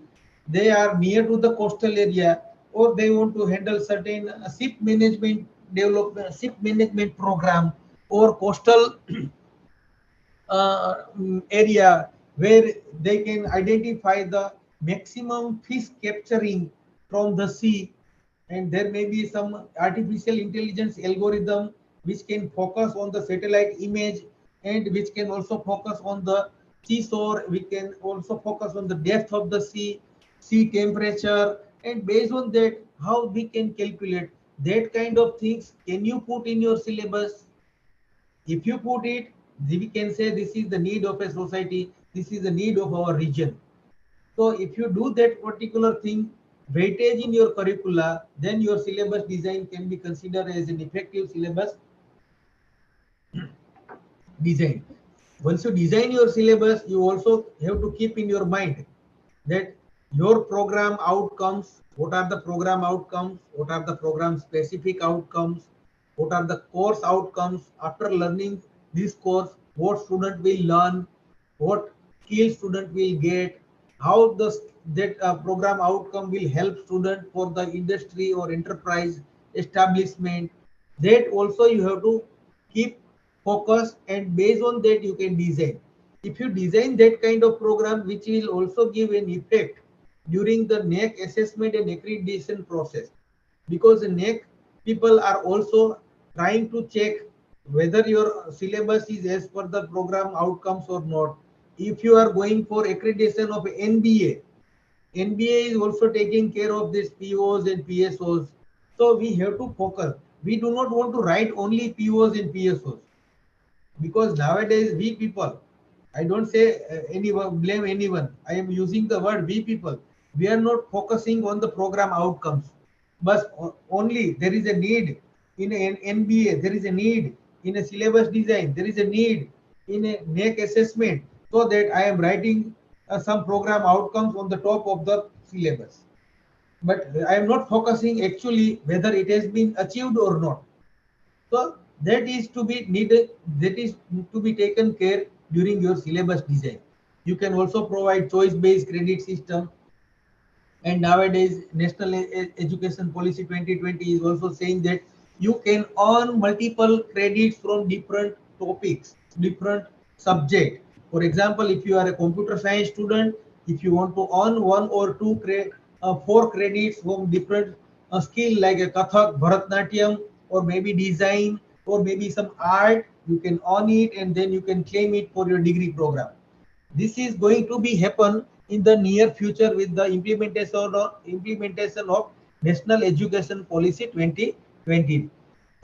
they are near to the coastal area, or they want to handle certain ship management development, ship management program, or coastal area where they can identify the maximum fish capturing from the sea, and there may be some artificial intelligence algorithm which can focus on the satellite image and which can also focus on the seashore. We can also focus on the depth of the sea temperature, and based on that how we can calculate that kind of things. Can you put in your syllabus? If you put it, we can say this is the need of a society, this is the need of our region. So if you do that particular thing, weightage in your curricula, then your syllabus design can be considered as an effective syllabus design. Once you design your syllabus, you also have to keep in your mind that your program outcomes, what are the program outcomes, what are the program specific outcomes, what are the course outcomes after learning this course, what student will learn, what skill student will get, how that program outcome will help student for the industry or enterprise establishment. That also you have to keep focus, and based on that you can design. If you design that kind of program which will also give an effect during the NAC assessment and accreditation process, because the NAC people are also trying to check whether your syllabus is as per the program outcomes or not. If you are going for accreditation of NBA, NBA is also taking care of these POs and PSOs. So we have to focus. We do not want to write only POs and PSOs, because nowadays we people, I don't say anyone, blame anyone, I am using the word we people, we are not focusing on the program outcomes, but only there is a need in an NBA, there is a need in a syllabus design, there is a need in a NAC assessment, so that I am writing some program outcomes on the top of the syllabus. But I am not focusing actually whether it has been achieved or not. So that is to be needed, that is to be taken care during your syllabus design. You can also provide choice-based credit system. And nowadays, National Education Policy 2020 is also saying that you can earn multiple credits from different topics, different subject. For example, if you are a computer science student, if you want to earn 1 or 2 4 credits from different skill like a Kathak, Bharatnatyam, or maybe design, or maybe some art, you can earn it and then you can claim it for your degree program. This is going to be happen in the near future with the implementation of National Education Policy 2020.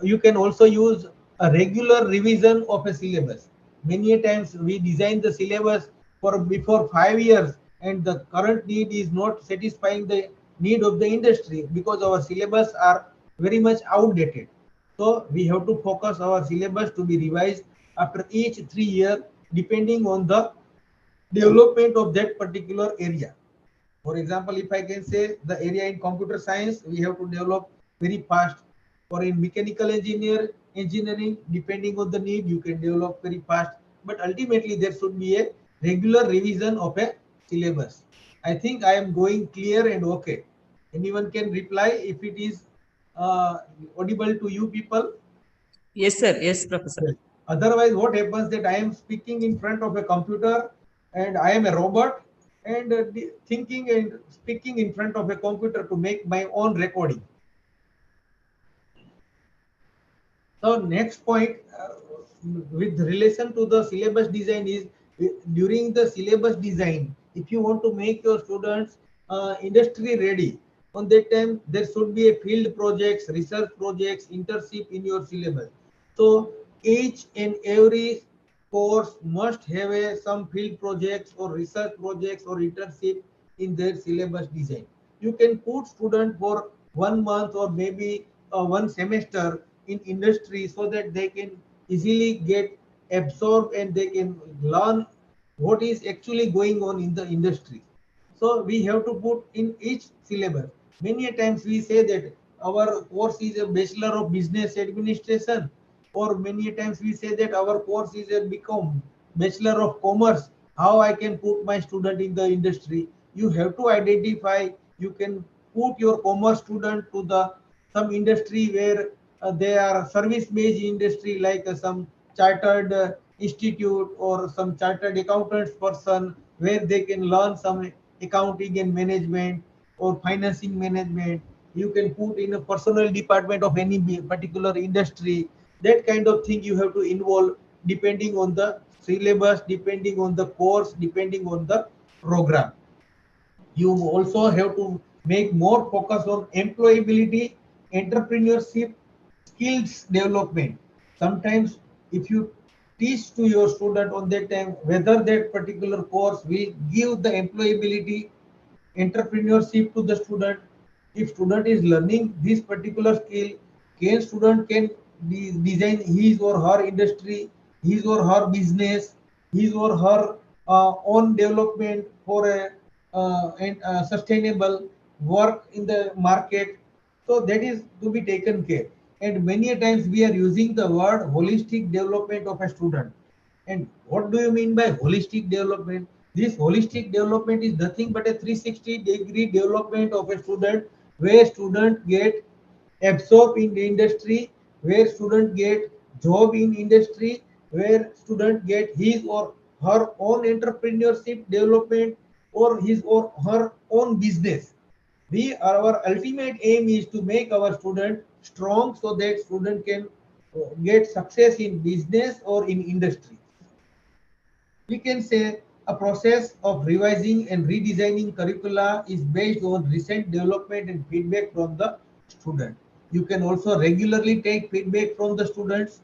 You can also use a regular revision of a syllabus. Many a times we design the syllabus for before 5 years, and the current need is not satisfying the need of the industry because our syllabus are very much outdated. So we have to focus our syllabus to be revised after each 3 years, depending on the development of that particular area. For example, if I can say the area in computer science, we have to develop very fast. Or in mechanical engineering, depending on the need, you can develop very fast. But ultimately, there should be a regular revision of a syllabus. I think I am going clear and okay. Anyone can reply if it is audible to you people. Yes, sir. Yes, Professor. Yes. Otherwise, what happens that I am speaking in front of a computer and I am a robot and thinking and speaking in front of a computer to make my own recording. So next point with relation to the syllabus design is during the syllabus design, if you want to make your students industry ready, on that time there should be a field projects, research projects, internship in your syllabus. So each and every course must have some field projects or research projects or internship in their syllabus design. You can put student for 1 month or maybe 1 semester in industry so that they can easily get absorbed and they can learn what is actually going on in the industry. So we have to put in each syllabus. Many times we say that our course is a Bachelor of Business Administration, or many times we say that our course is a Bachelor of Commerce. How I can put my student in the industry? You have to identify. You can put your commerce student to the some industry where they are service-based industry like some chartered institute or some chartered accountants person where they can learn some accounting and management or financing management. You can put in a personal department of any particular industry. That kind of thing you have to involve depending on the syllabus, depending on the course, depending on the program. You also have to make more focus on employability, entrepreneurship, skills development. Sometimes if you teach to your student on that time whether that particular course will give the employability, entrepreneurship to the student. If student is learning this particular skill, can student can design his or her industry, his or her business, his or her own development for a sustainable work in the market. So that is to be taken care. And many a times we are using the word holistic development of a student. And what do you mean by holistic development? This holistic development is nothing but a 360-degree development of a student where student get absorbed in the industry, where student get job in industry, where student get his or her own entrepreneurship development or his or her own business. Our ultimate aim is to make our student strong so that student can get success in business or in industry. We can say a process of revising and redesigning curricula is based on recent development and feedback from the student. You can also regularly take feedback from the students,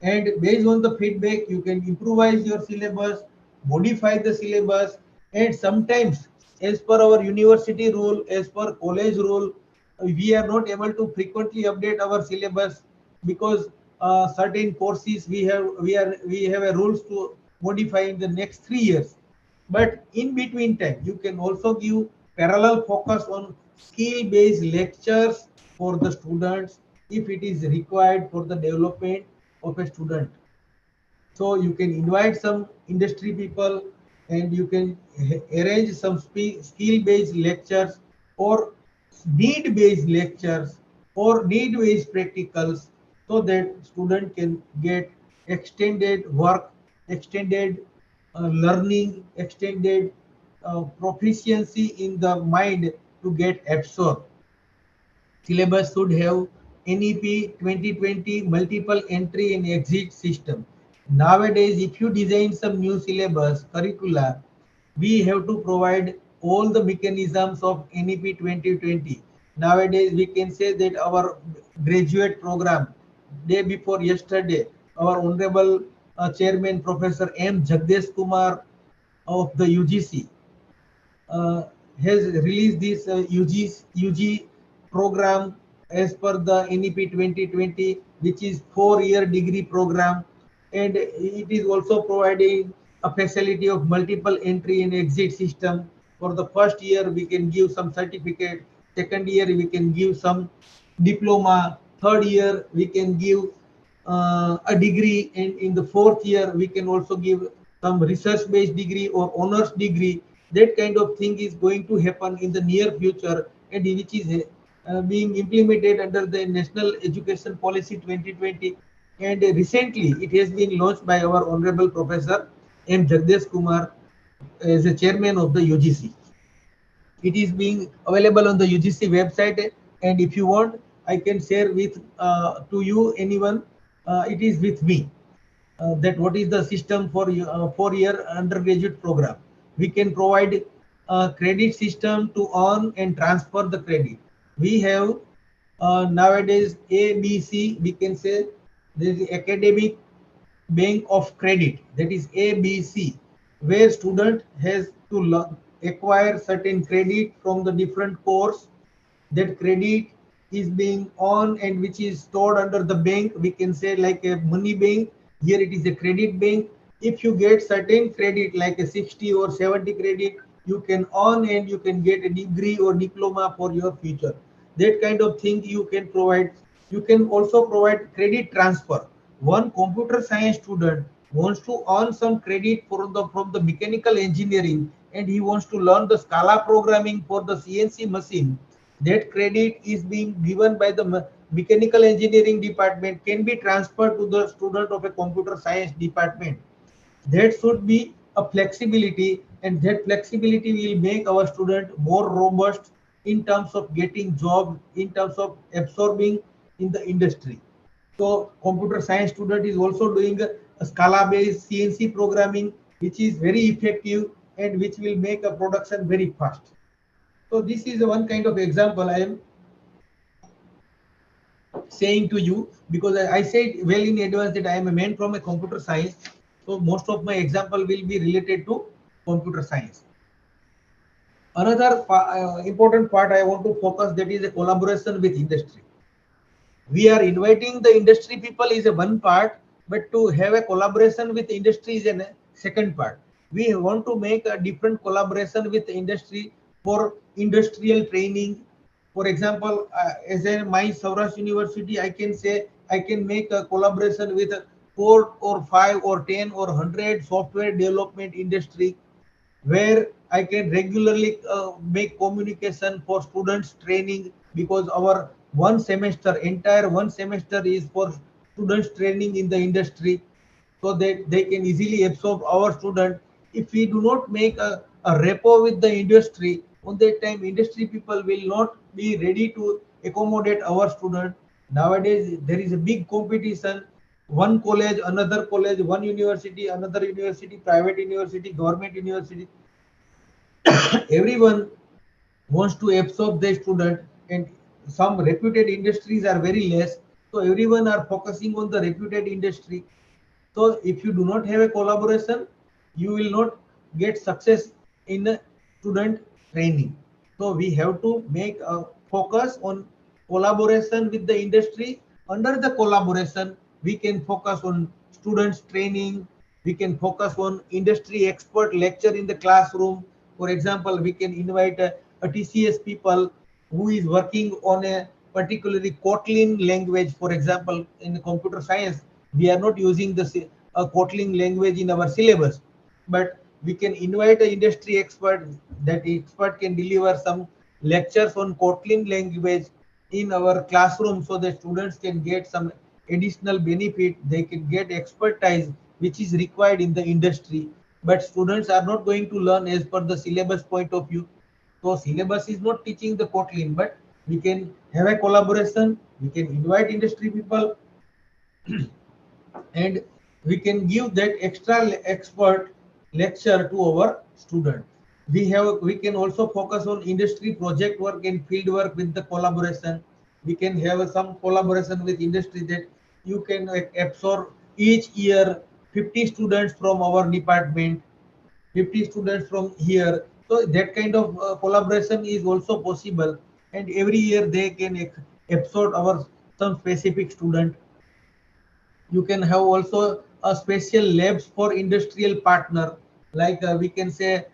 and based on the feedback you can improvise your syllabus, modify the syllabus, and sometimes as per our university rule, as per college rule, we are not able to frequently update our syllabus because certain courses we have a rules to modify in the next 3 years. But in between time you can also give parallel focus on skill based lectures for the students if it is required for the development of a student. So you can invite some industry people and you can arrange some skill based lectures or need based lectures or need based practicals so that student can get extended work, extended learning, extended proficiency in the mind to get absorbed. Syllabus should have NEP 2020 multiple entry and exit system. Nowadays, if you design some new syllabus, curricula, we have to provide all the mechanisms of NEP 2020. Nowadays, we can say that our graduate program, day before yesterday, our Honorable Chairman Professor M. Jagdesh Kumar of the UGC has released this UG program as per the NEP 2020, which is 4-year degree program, and it is also providing a facility of multiple entry and exit system. For the first year, we can give some certificate. Second year, we can give some diploma. Third year, we can give a degree, and in the fourth year, we can also give some research-based degree or honors degree. That kind of thing is going to happen in the near future, and which is being implemented under the National Education Policy 2020. And recently, it has been launched by our Honorable Professor M. Jagdesh Kumar as a chairman of the UGC. It is being available on the UGC website, and if you want, I can share with to you anyone. It is with me that what is the system for 4-year undergraduate program. We can provide a credit system to earn and transfer the credit. We have nowadays ABC, we can say there is academic bank of credit, that is ABC, where student has to acquire certain credit from the different course. That credit is being on and which is stored under the bank. We can say like a money bank. Here it is a credit bank. If you get certain credit like a 60 or 70 credit, you can earn and you can get a degree or diploma for your future. That kind of thing you can provide. You can also provide credit transfer. One computer science student wants to earn some credit from the mechanical engineering, and he wants to learn the Scala programming for the CNC machine. That credit is being given by the mechanical engineering department can be transferred to the student of a computer science department. There should be a flexibility, and that flexibility will make our student more robust in terms of getting job, in terms of absorbing in the industry. So computer science student is also doing a Scala based CNC programming, which is very effective and which will make a production very fast. So this is one kind of example I am saying to you, because I said well in advance that I am a man from a computer science. So most of my example will be related to computer science. Another important part I want to focus, that is a collaboration with industry. We are inviting the industry people is a one part, but to have a collaboration with industry is a second part. We want to make a different collaboration with industry for industrial training. For example, as in my Saurashtra University, I can say I can make a collaboration with 4 or 5 or 10 or 100 software development industry, where I can regularly make communication for students training, because our entire one semester is for students training in the industry, so that they can easily absorb our student. If we do not make a rapport with the industry, on that time industry people will not be ready to accommodate our student. Nowadays there is a big competition, one college, another college, one university, another university, private university, government university. Everyone wants to absorb their student, and some reputed industries are very less. So everyone are focusing on the reputed industry. So if you do not have a collaboration, you will not get success in student training. So we have to make a focus on collaboration with the industry. Under the collaboration, we can focus on students training. We can focus on industry expert lecture in the classroom. For example, we can invite a TCS people who is working on a particularly Kotlin language. For example, in computer science, we are not using the Kotlin language in our syllabus, but we can invite an industry expert. That expert can deliver some lectures on Kotlin language in our classroom, so that students can get some additional benefit. They can get expertise which is required in the industry, but students are not going to learn as per the syllabus point of view. So syllabus is not teaching the Kotlin, but we can have a collaboration. We can invite industry people and we can give that extra expert lecture to our student. We can also focus on industry project work and field work with the collaboration. We can have some collaboration with industry, that you can absorb each year 50 students from our department, 50 students from here. So that kind of collaboration is also possible, and every year they can absorb our some specific student. You can have also a special labs for industrial partner, like we can say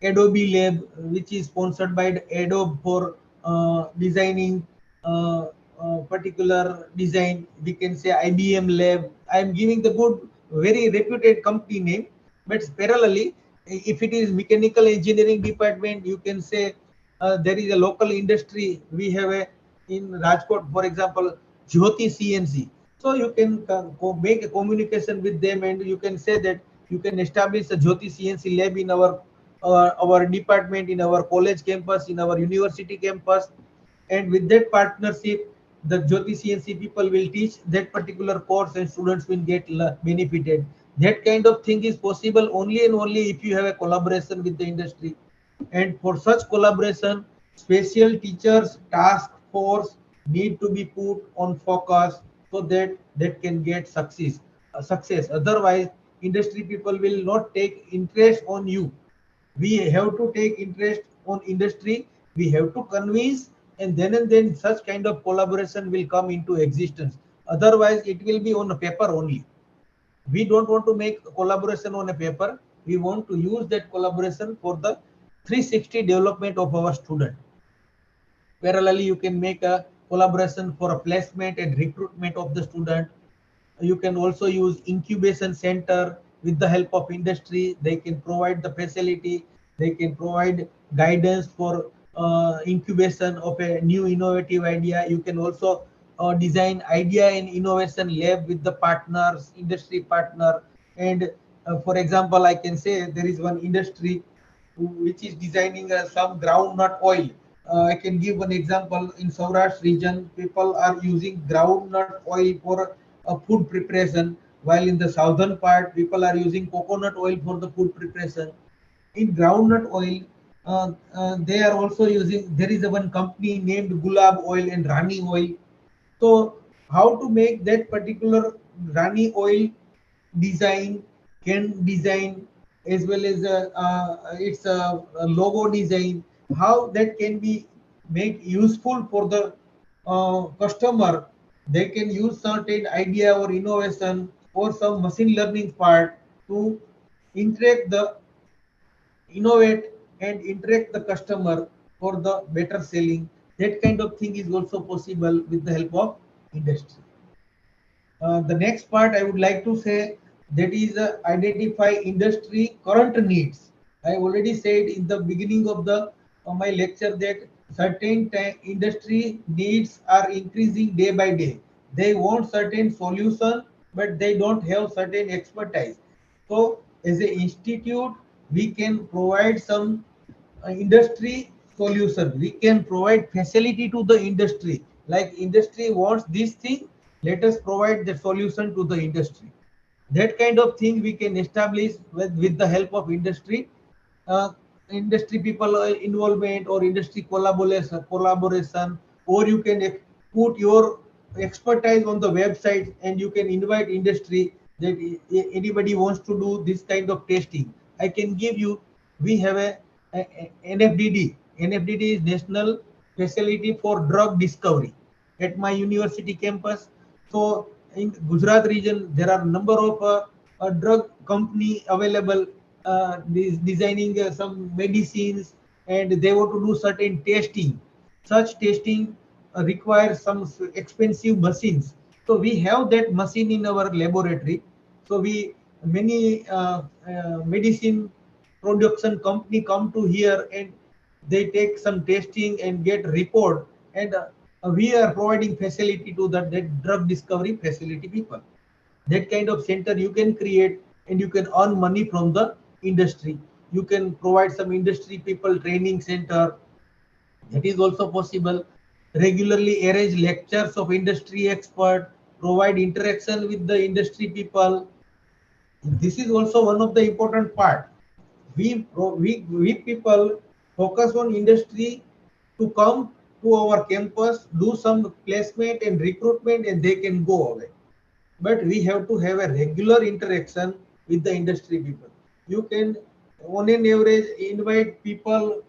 Adobe lab, which is sponsored by Adobe for designing particular design. We can say IBM lab. I am giving the good, very reputed company name, but parallelly, if it is mechanical engineering department, you can say there is a local industry. We have a in Rajkot, for example, Jyoti CNC. So you can make a communication with them, and you can say that you can establish a Jyoti CNC lab in our department, in our college campus, in our university campus, and with that partnership, the Jyoti CNC people will teach that particular course, and students will get benefited. That kind of thing is possible only and only if you have a collaboration with the industry. And for such collaboration, special teachers task force need to be put on focus, so that that can get success. Otherwise, industry people will not take interest on you. We have to take interest on industry. We have to convince, and then such kind of collaboration will come into existence. Otherwise, it will be on a paper only. We don't want to make collaboration on a paper. We want to use that collaboration for the 360 development of our student. Parallelly, you can make a collaboration for a placement and recruitment of the student. You can also use incubation center. With the help of industry, they can provide the facility. They can provide guidance for incubation of a new innovative idea. You can also design idea and innovation lab with the partners, industry partner. And for example, I can say there is one industry which is designing some groundnut oil. I can give one example. In Saurashtra region, people are using groundnut oil for food preparation, while in the southern part, people are using coconut oil for the food preparation. In groundnut oil, they are also using, there is a one company named Gulab Oil and Rani Oil. So how to make that particular Rani oil design, can design, as well as its logo design, how that can be made useful for the customer. They can use certain idea or innovation or some machine learning part to interact the innovate and interact the customer for the better selling. That kind of thing is also possible with the help of industry. The next part I would like to say, that is identify industry current needs. I already said in the beginning of the my lecture that certain industry needs are increasing day by day. They want certain solution, but they don't have certain expertise. So as an institute, we can provide some industry solution. We can provide facility to the industry. Like industry wants this thing, let us provide the solution to the industry. That kind of thing we can establish with the help of industry. uh, Industry people involvement or industry collaboration, or you can put your expertise on the website and you can invite industry that anybody wants to do this kind of testing. I can give you, we have a NFDD. NFDD is National Facility for Drug Discovery at my university campus. So in Gujarat region, there are a number of drug company available, designing some medicines, and they want to do certain testing. Such testing requires some expensive machines. So we have that machine in our laboratory. So we, many medicine production company come to here and they take some testing and get report, and we are providing facility to that drug discovery facility people. That kind of center you can create and you can earn money from the industry. You can provide some industry people training center. That is also possible. Regularly arrange lectures of industry expert, provide interaction with the industry people. This is also one of the important part. We people focus on industry to come to our campus, do some placement and recruitment, and they can go away. But we have to have a regular interaction with the industry people. You can, on an average, invite people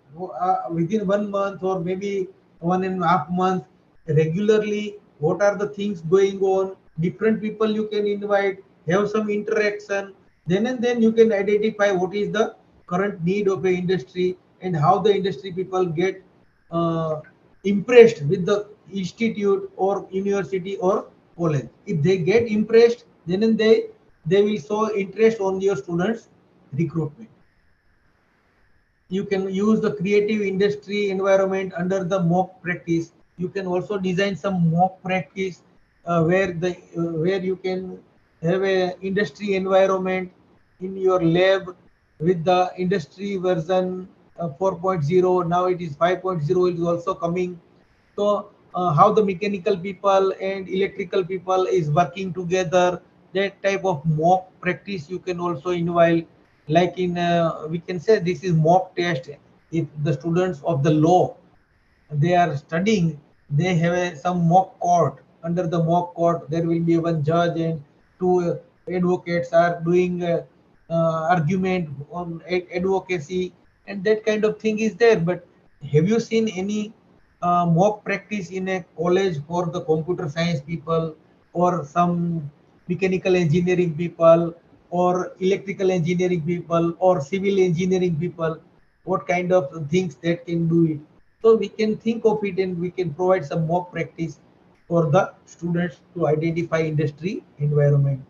within 1 month or maybe 1.5 months regularly. What are the things going on? Different people you can invite, have some interaction. Then and then you can identify what is the current need of the industry and how the industry people get impressed with the institute or university or college. If they get impressed, then and they will show interest on your students recruitment. You can use the creative industry environment under the mock practice. You can also design some mock practice where you can have a industry environment in your lab with the industry version 4.0. Now it is 5.0 is also coming. So how the mechanical people and electrical people is working together, that type of mock practice you can also invite. Like in we can say this is mock test. If the students of the law, they are studying, they have some mock court. Under the mock court there will be one judge and two advocates are doing argument on advocacy, and that kind of thing is there. But have you seen any mock practice in a college for the computer science people or some mechanical engineering people or electrical engineering people or civil engineering people? What kind of things that can do it? So we can think of it and we can provide some mock practice for the students to identify industry environment.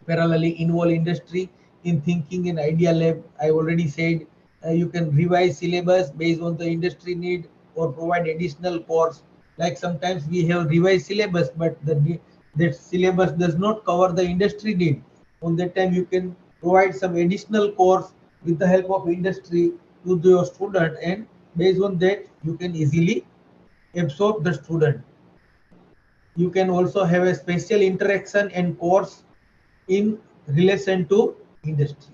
Parallelly involve industry in thinking in idea lab. I already said you can revise syllabus based on the industry need or provide additional course. Like sometimes we have revised syllabus, but that syllabus does not cover the industry need. On that time, you can provide some additional course with the help of industry to your student, and based on that, you can easily absorb the student. You can also have a special interaction and course in relation to industry.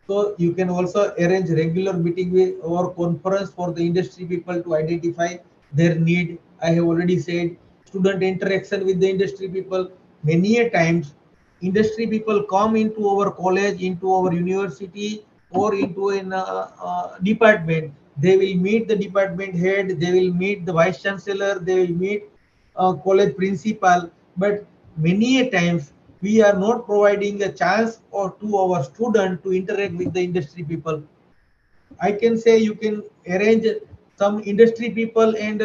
So you can also arrange regular meeting with or conference for the industry people to identify their need. I have already said student interaction with the industry people. Many a times industry people come into our college, into our university, or into an department. They will meet the department head, they will meet the vice chancellor, they will meet college principal, but many a times we are not providing a chance or to our student to interact with the industry people. I can say you can arrange some industry people and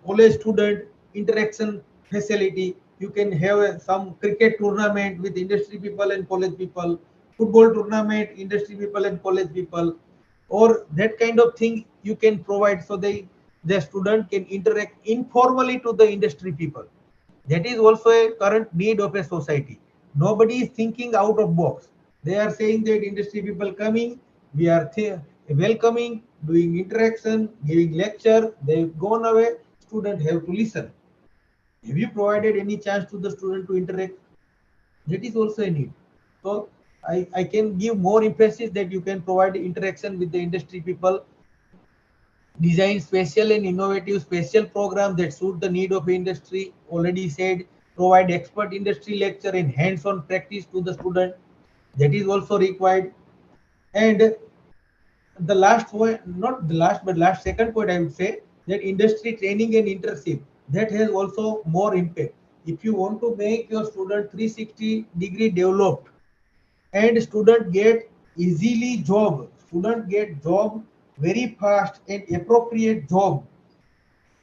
college student interaction facility. You can have some cricket tournament with industry people and college people, football tournament, industry people and college people, or that kind of thing you can provide so the student can interact informally to the industry people. That is also a current need of a society. Nobody is thinking out of box. They are saying that industry people coming, we are welcoming, doing interaction, giving lecture, they've gone away, student have to listen. Have you provided any chance to the student to interact? That is also a need. So I can give more emphasis that you can provide interaction with the industry people, design special and innovative special program that suit the need of industry. Already said, provide expert industry lecture and hands-on practice to the student. That is also required. And the last point, not the last, but last second point, I would say that industry training and internship, that has also more impact. If you want to make your student 360-degree developed and student get easily job, student get job very fast and appropriate job,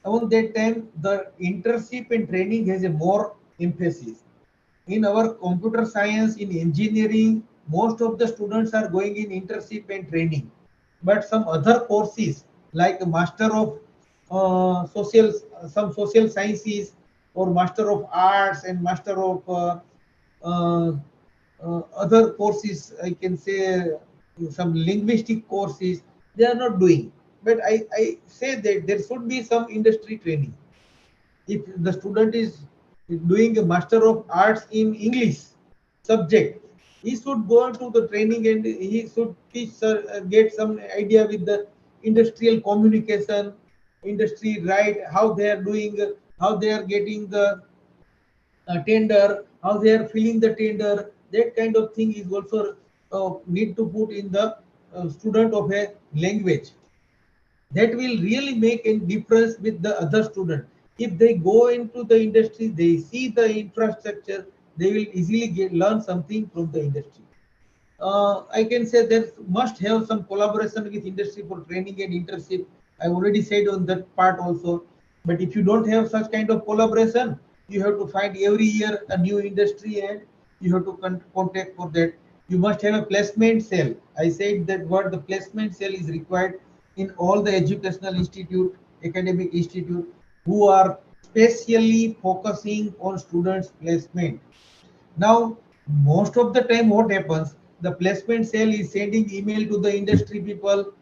on that time the internship and training has a more emphasis. In our computer science, in engineering, most of the students are going in internship and training, but some other courses like master of some social sciences, or master of arts and master of uh, other courses, I can say some linguistic courses, they are not doing. But I say that there should be some industry training. If the student is doing a master of arts in English subject, he should go into the training and he should teach, get some idea with the industrial communication, industry, right, how they are doing, how they are getting the tender, how they are filling the tender. That kind of thing is also need to put in the student of a language. That will really make a difference with the other student. If they go into the industry, they see the infrastructure, they will easily learn something from the industry. I can say there must have some collaboration with industry for training and internship. I already said on that part also. But if you don't have such kind of collaboration, you have to find every year a new industry and you have to contact for that. You must have a placement cell. I said that word, the placement cell is required in all the educational institute, academic institute, who are specially focusing on students' placement. Now, most of the time, what happens? The placement cell is sending email to the industry people,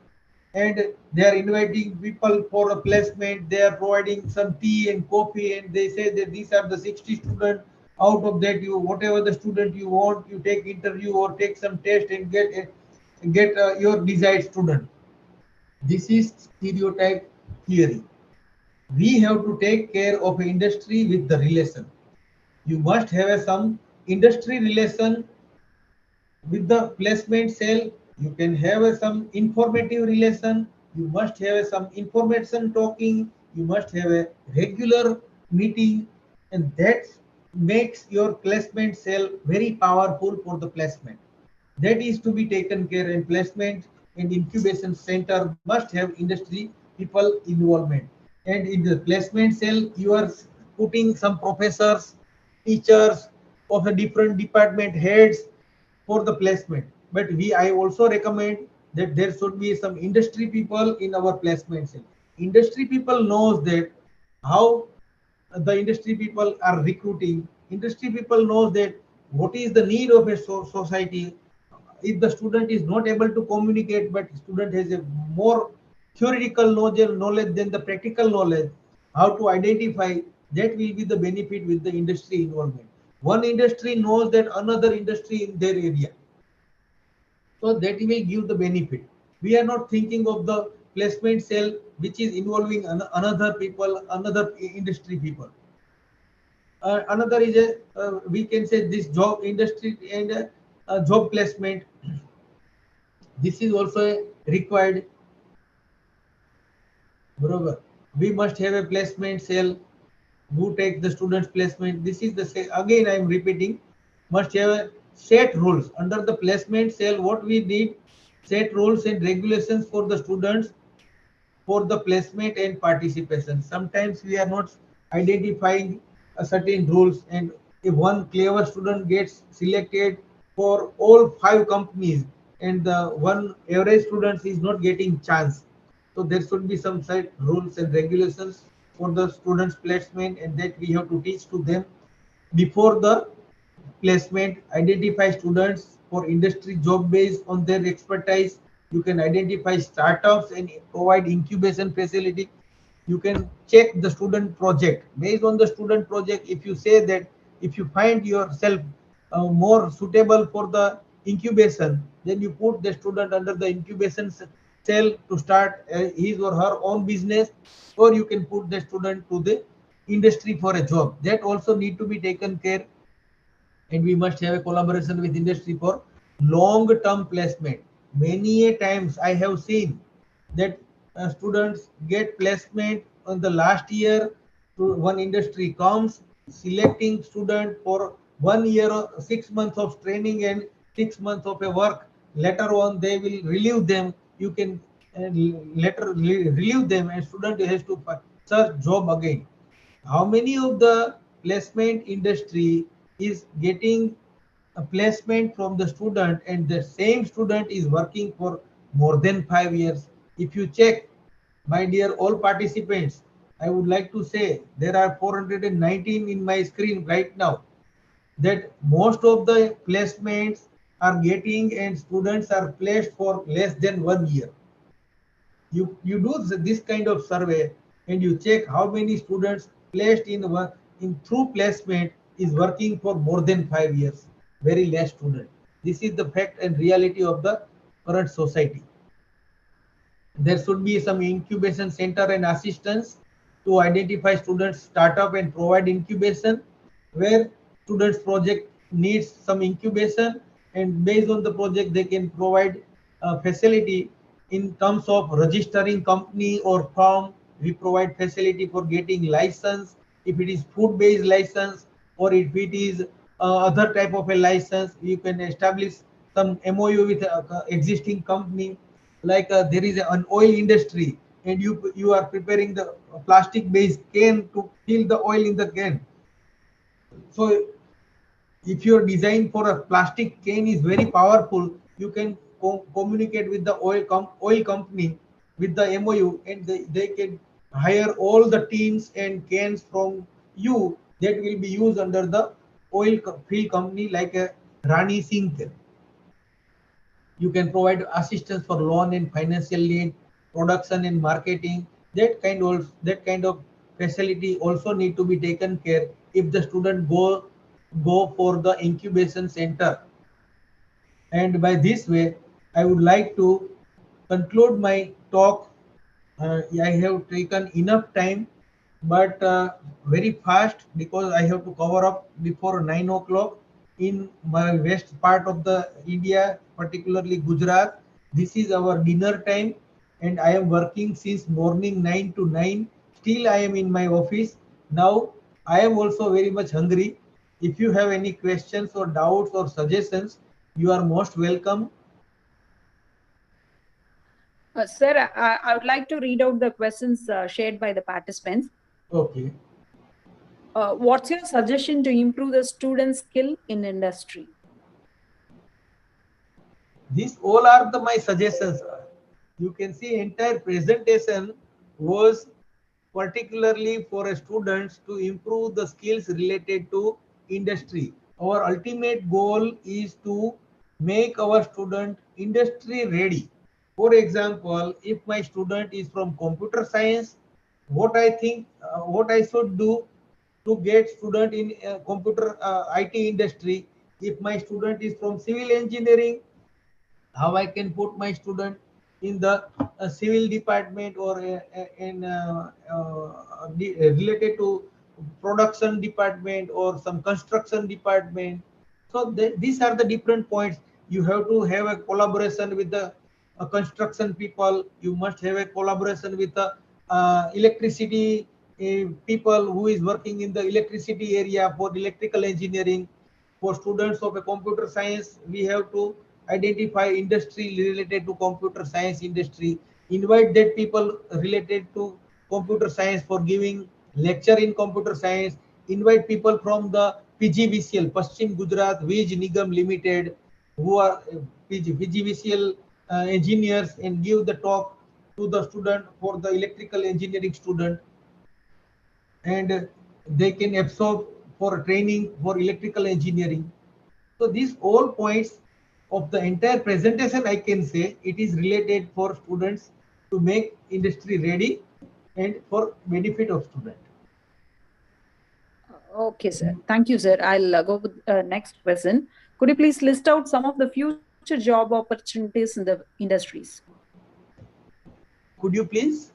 and they are inviting people for a placement. They are providing some tea and coffee, and they say that these are the 60 students. Out of that, you whatever the student you want, you take interview or take some test and get your desired student. This is stereotype theory. We have to take care of industry with the relation. You must have some industry relation with the placement cell. You can have some informative relation. You must have some information talking. You must have a regular meeting, and that makes your placement cell very powerful for the placement. That is to be taken care, and placement and incubation center must have industry people involvement. And in the placement cell, you are putting some professors, teachers of a different department heads for the placement. But I also recommend that there should be some industry people in our placement cell. Industry people knows that how the industry people are recruiting. Industry people knows that what is the need of a society. If the student is not able to communicate, but student has a more theoretical knowledge than the practical knowledge, how to identify, that will be the benefit with the industry involvement. One industry knows that another industry in their area, so that will give the benefit. We are not thinking of the placement cell which is involving another people, another industry people. Another is a we can say this job industry and job placement. This is also required. Barabar. We must have a placement cell who take the students placement. This is the again I am repeating, must have a set rules under the placement cell. What we need, set rules and regulations for the students for the placement and participation. Sometimes we are not identifying a certain rules, and if one clever student gets selected for all 5 companies and the one average student is not getting chance, so there should be some set rules and regulations for the students placement, and that we have to teach to them before the placement. Identify students for industry job based on their expertise. You can identify startups and provide incubation facility. You can check the student project. Based on the student project, if you say that, if you find yourself more suitable for the incubation, then you put the student under the incubation cell to start his or her own business, or you can put the student to the industry for a job. That also need to be taken care, and we must have a collaboration with industry for long-term placement. Many a times I have seen that students get placement on the last year. One industry comes selecting student for 1 year or 6 months of training and 6 months of a work. Later on they will relieve them. You can relieve them, and student has to search job again. How many of the placement industry is getting a placement from the student, and the same student is working for more than 5 years? If you check, my dear all participants, I would like to say there are 419 in my screen right now, that most of the placements are getting and students are placed for less than 1 year. You do this kind of survey and you check how many students placed in through placement is working for more than 5 years. Very less student. This is the fact and reality of the current society. There should be some incubation center and assistance to identify students startup and provide incubation, where students project needs some incubation, and based on the project they can provide facility in terms of registering company or firm. We provide facility for getting license, if it is food based license, or if it is other type of a license. You can establish some MOU with existing company. Like there is an oil industry, and you are preparing the plastic based can to fill the oil in the can. So if your design for a plastic can is very powerful, you can communicate with the oil company with the MOU, and they can hire all the teams and cans from you that will be used under the oil field company, like a Rani Singh. You can provide assistance for loan and financial aid, production and marketing. That kind of facility also need to be taken care if the student go for the incubation center. And by this way, I would like to conclude my talk. I have taken enough time, but very fast, because I have to cover up before 9 o'clock in my west part of the India, particularly Gujarat. This is our dinner time, and I am working since morning 9 to 9. Still I am in my office. Now I am also very much hungry. If you have any questions or doubts or suggestions, you are most welcome. Sir, I would like to read out the questions shared by the participants. Okay. What's your suggestion to improve the student skill in industry? These all are my suggestions. You can see entire presentation was particularly for a students to improve the skills related to industry. Our ultimate goal is to make our student industry ready. For example, if my student is from computer science, what I think, what I should do to get student in computer IT industry. If my student is from civil engineering, how I can put my student in the civil department or related to production department or some construction department. So these are the different points. You have to have a collaboration with the construction people. You must have a collaboration with the electricity people who is working in the electricity area for electrical engineering. For students of a computer science, we have to identify industry related to computer science industry, invite that people related to computer science for giving lecture in computer science, invite people from the PGVCL, Paschim Gujarat વીજ Nigam Limited, who are PGVCL engineers, and give the talk to the student for the electrical engineering student, and they can absorb for training for electrical engineering. So these all points of the entire presentation, I can say it is related for students to make industry ready and for benefit of student. Okay, sir. Thank you, sir. I'll go with next question. Could you please list out some of the future job opportunities in the industries? Could you please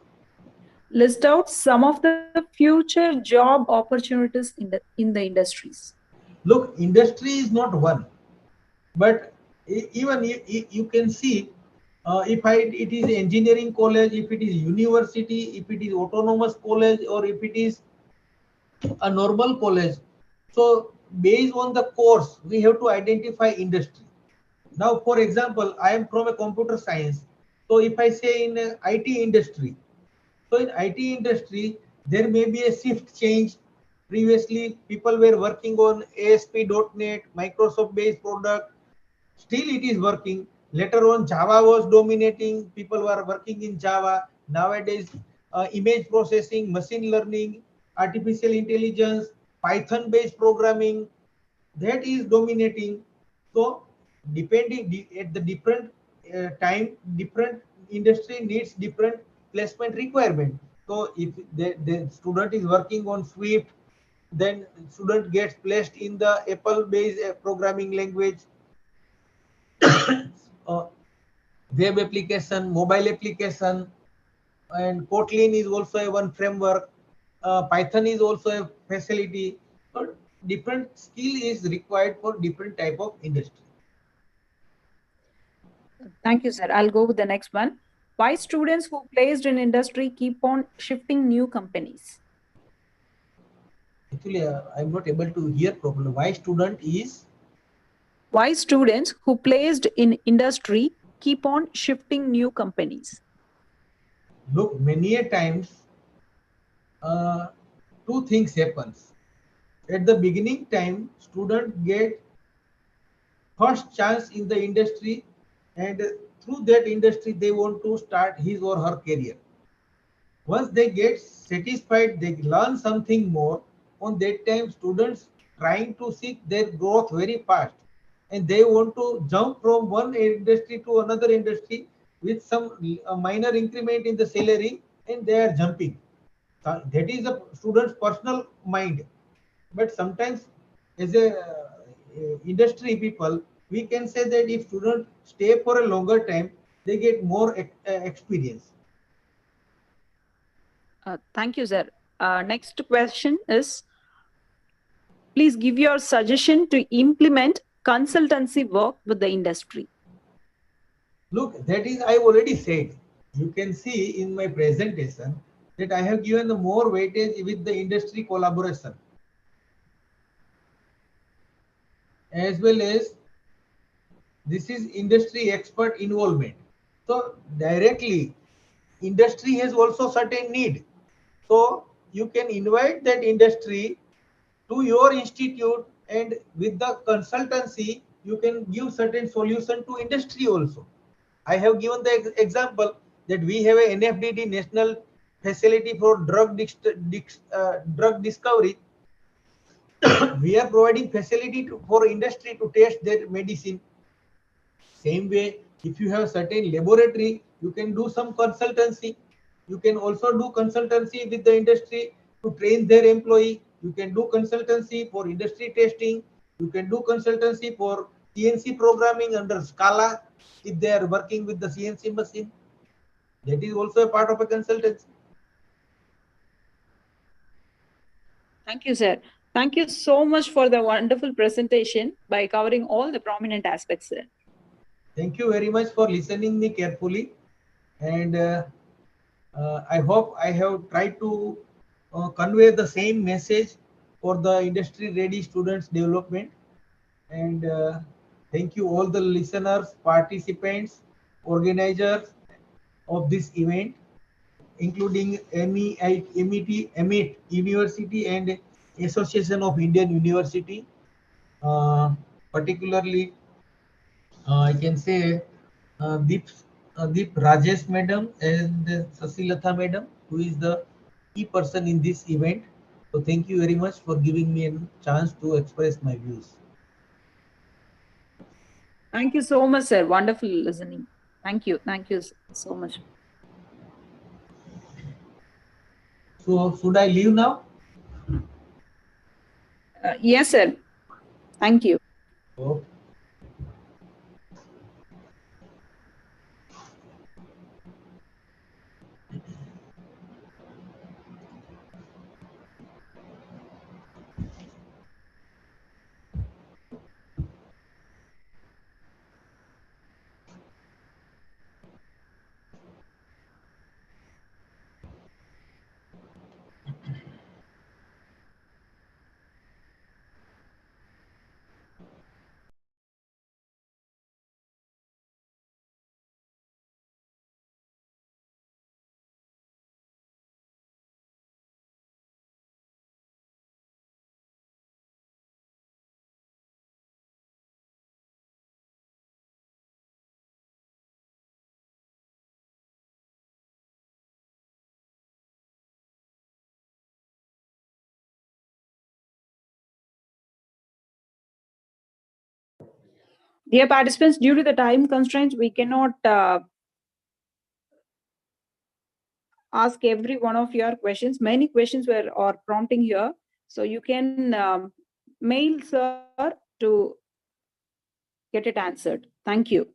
list out some of the future job opportunities in the industries? Look, industry is not one, but even you can see if it is engineering college, if it is university, if it is autonomous college, or if it is a normal college. So based on the course, we have to identify industry. Now, for example, I am from a computer science. So if I say in IT industry, so in IT industry, there may be a shift change. Previously, people were working on ASP.NET, Microsoft-based product. Still, it is working. Later on, Java was dominating. People were working in Java. Nowadays, image processing, machine learning, artificial intelligence, Python-based programming, that is dominating. So, depending at the different time, different industry needs different placement requirement. So if the student is working on Swift, then student gets placed in the Apple based programming language, web application, mobile application, and Kotlin is also a one framework. Python is also a facility. So different skill is required for different type of industry. Thank you, sir. I'll go with the next one. Why students who placed in industry keep on shifting new companies? Actually, I'm not able to hear properly. Why students who placed in industry keep on shifting new companies? Look, many a times, two things happens. At the beginning time, student get first chance in the industry, and through that industry, they want to start his or her career. Once they get satisfied, they learn something more. On that time, students trying to seek their growth very fast, and they want to jump from one industry to another industry with some minor increment in the salary, and they are jumping. That is a student's personal mind. But sometimes, as a industry people, we can say that if students stay for a longer time, they get more experience. Thank you, sir. Next question is, please give your suggestion to implement consultancy work with the industry. Look, that is, I already said. You can see in my presentation that I have given the more weightage with the industry collaboration, as well as this is industry expert involvement. So directly, industry has also certain need. So you can invite that industry to your institute, and with the consultancy, you can give certain solution to industry also. I have given the example that we have a NFDD, National facility for drug discovery, we are providing facility for industry to test their medicine. Same way, if you have certain laboratory, you can do some consultancy. You can also do consultancy with the industry to train their employee. You can do consultancy for industry testing. You can do consultancy for CNC programming under Scala if they are working with the CNC machine. That is also a part of a consultancy. Thank you, sir. Thank you so much for the wonderful presentation by covering all the prominent aspects, sir. Thank you very much for listening me carefully, and I hope I have tried to convey the same message for the industry ready students development. And thank you all the listeners, participants, organizers of this event, including MET University and Association of Indian University, particularly I can say Deep Rajesh madam and Sasilatha madam, who is the key person in this event. So thank you very much for giving me a chance to express my views. Thank you so much, sir. Wonderful listening. Thank you. Thank you so much. So should I leave now? Yes, sir. Thank you. Okay. Dear participants, due to the time constraints, we cannot ask every one of your questions. Many questions are prompting here. So you can mail sir to get it answered. Thank you.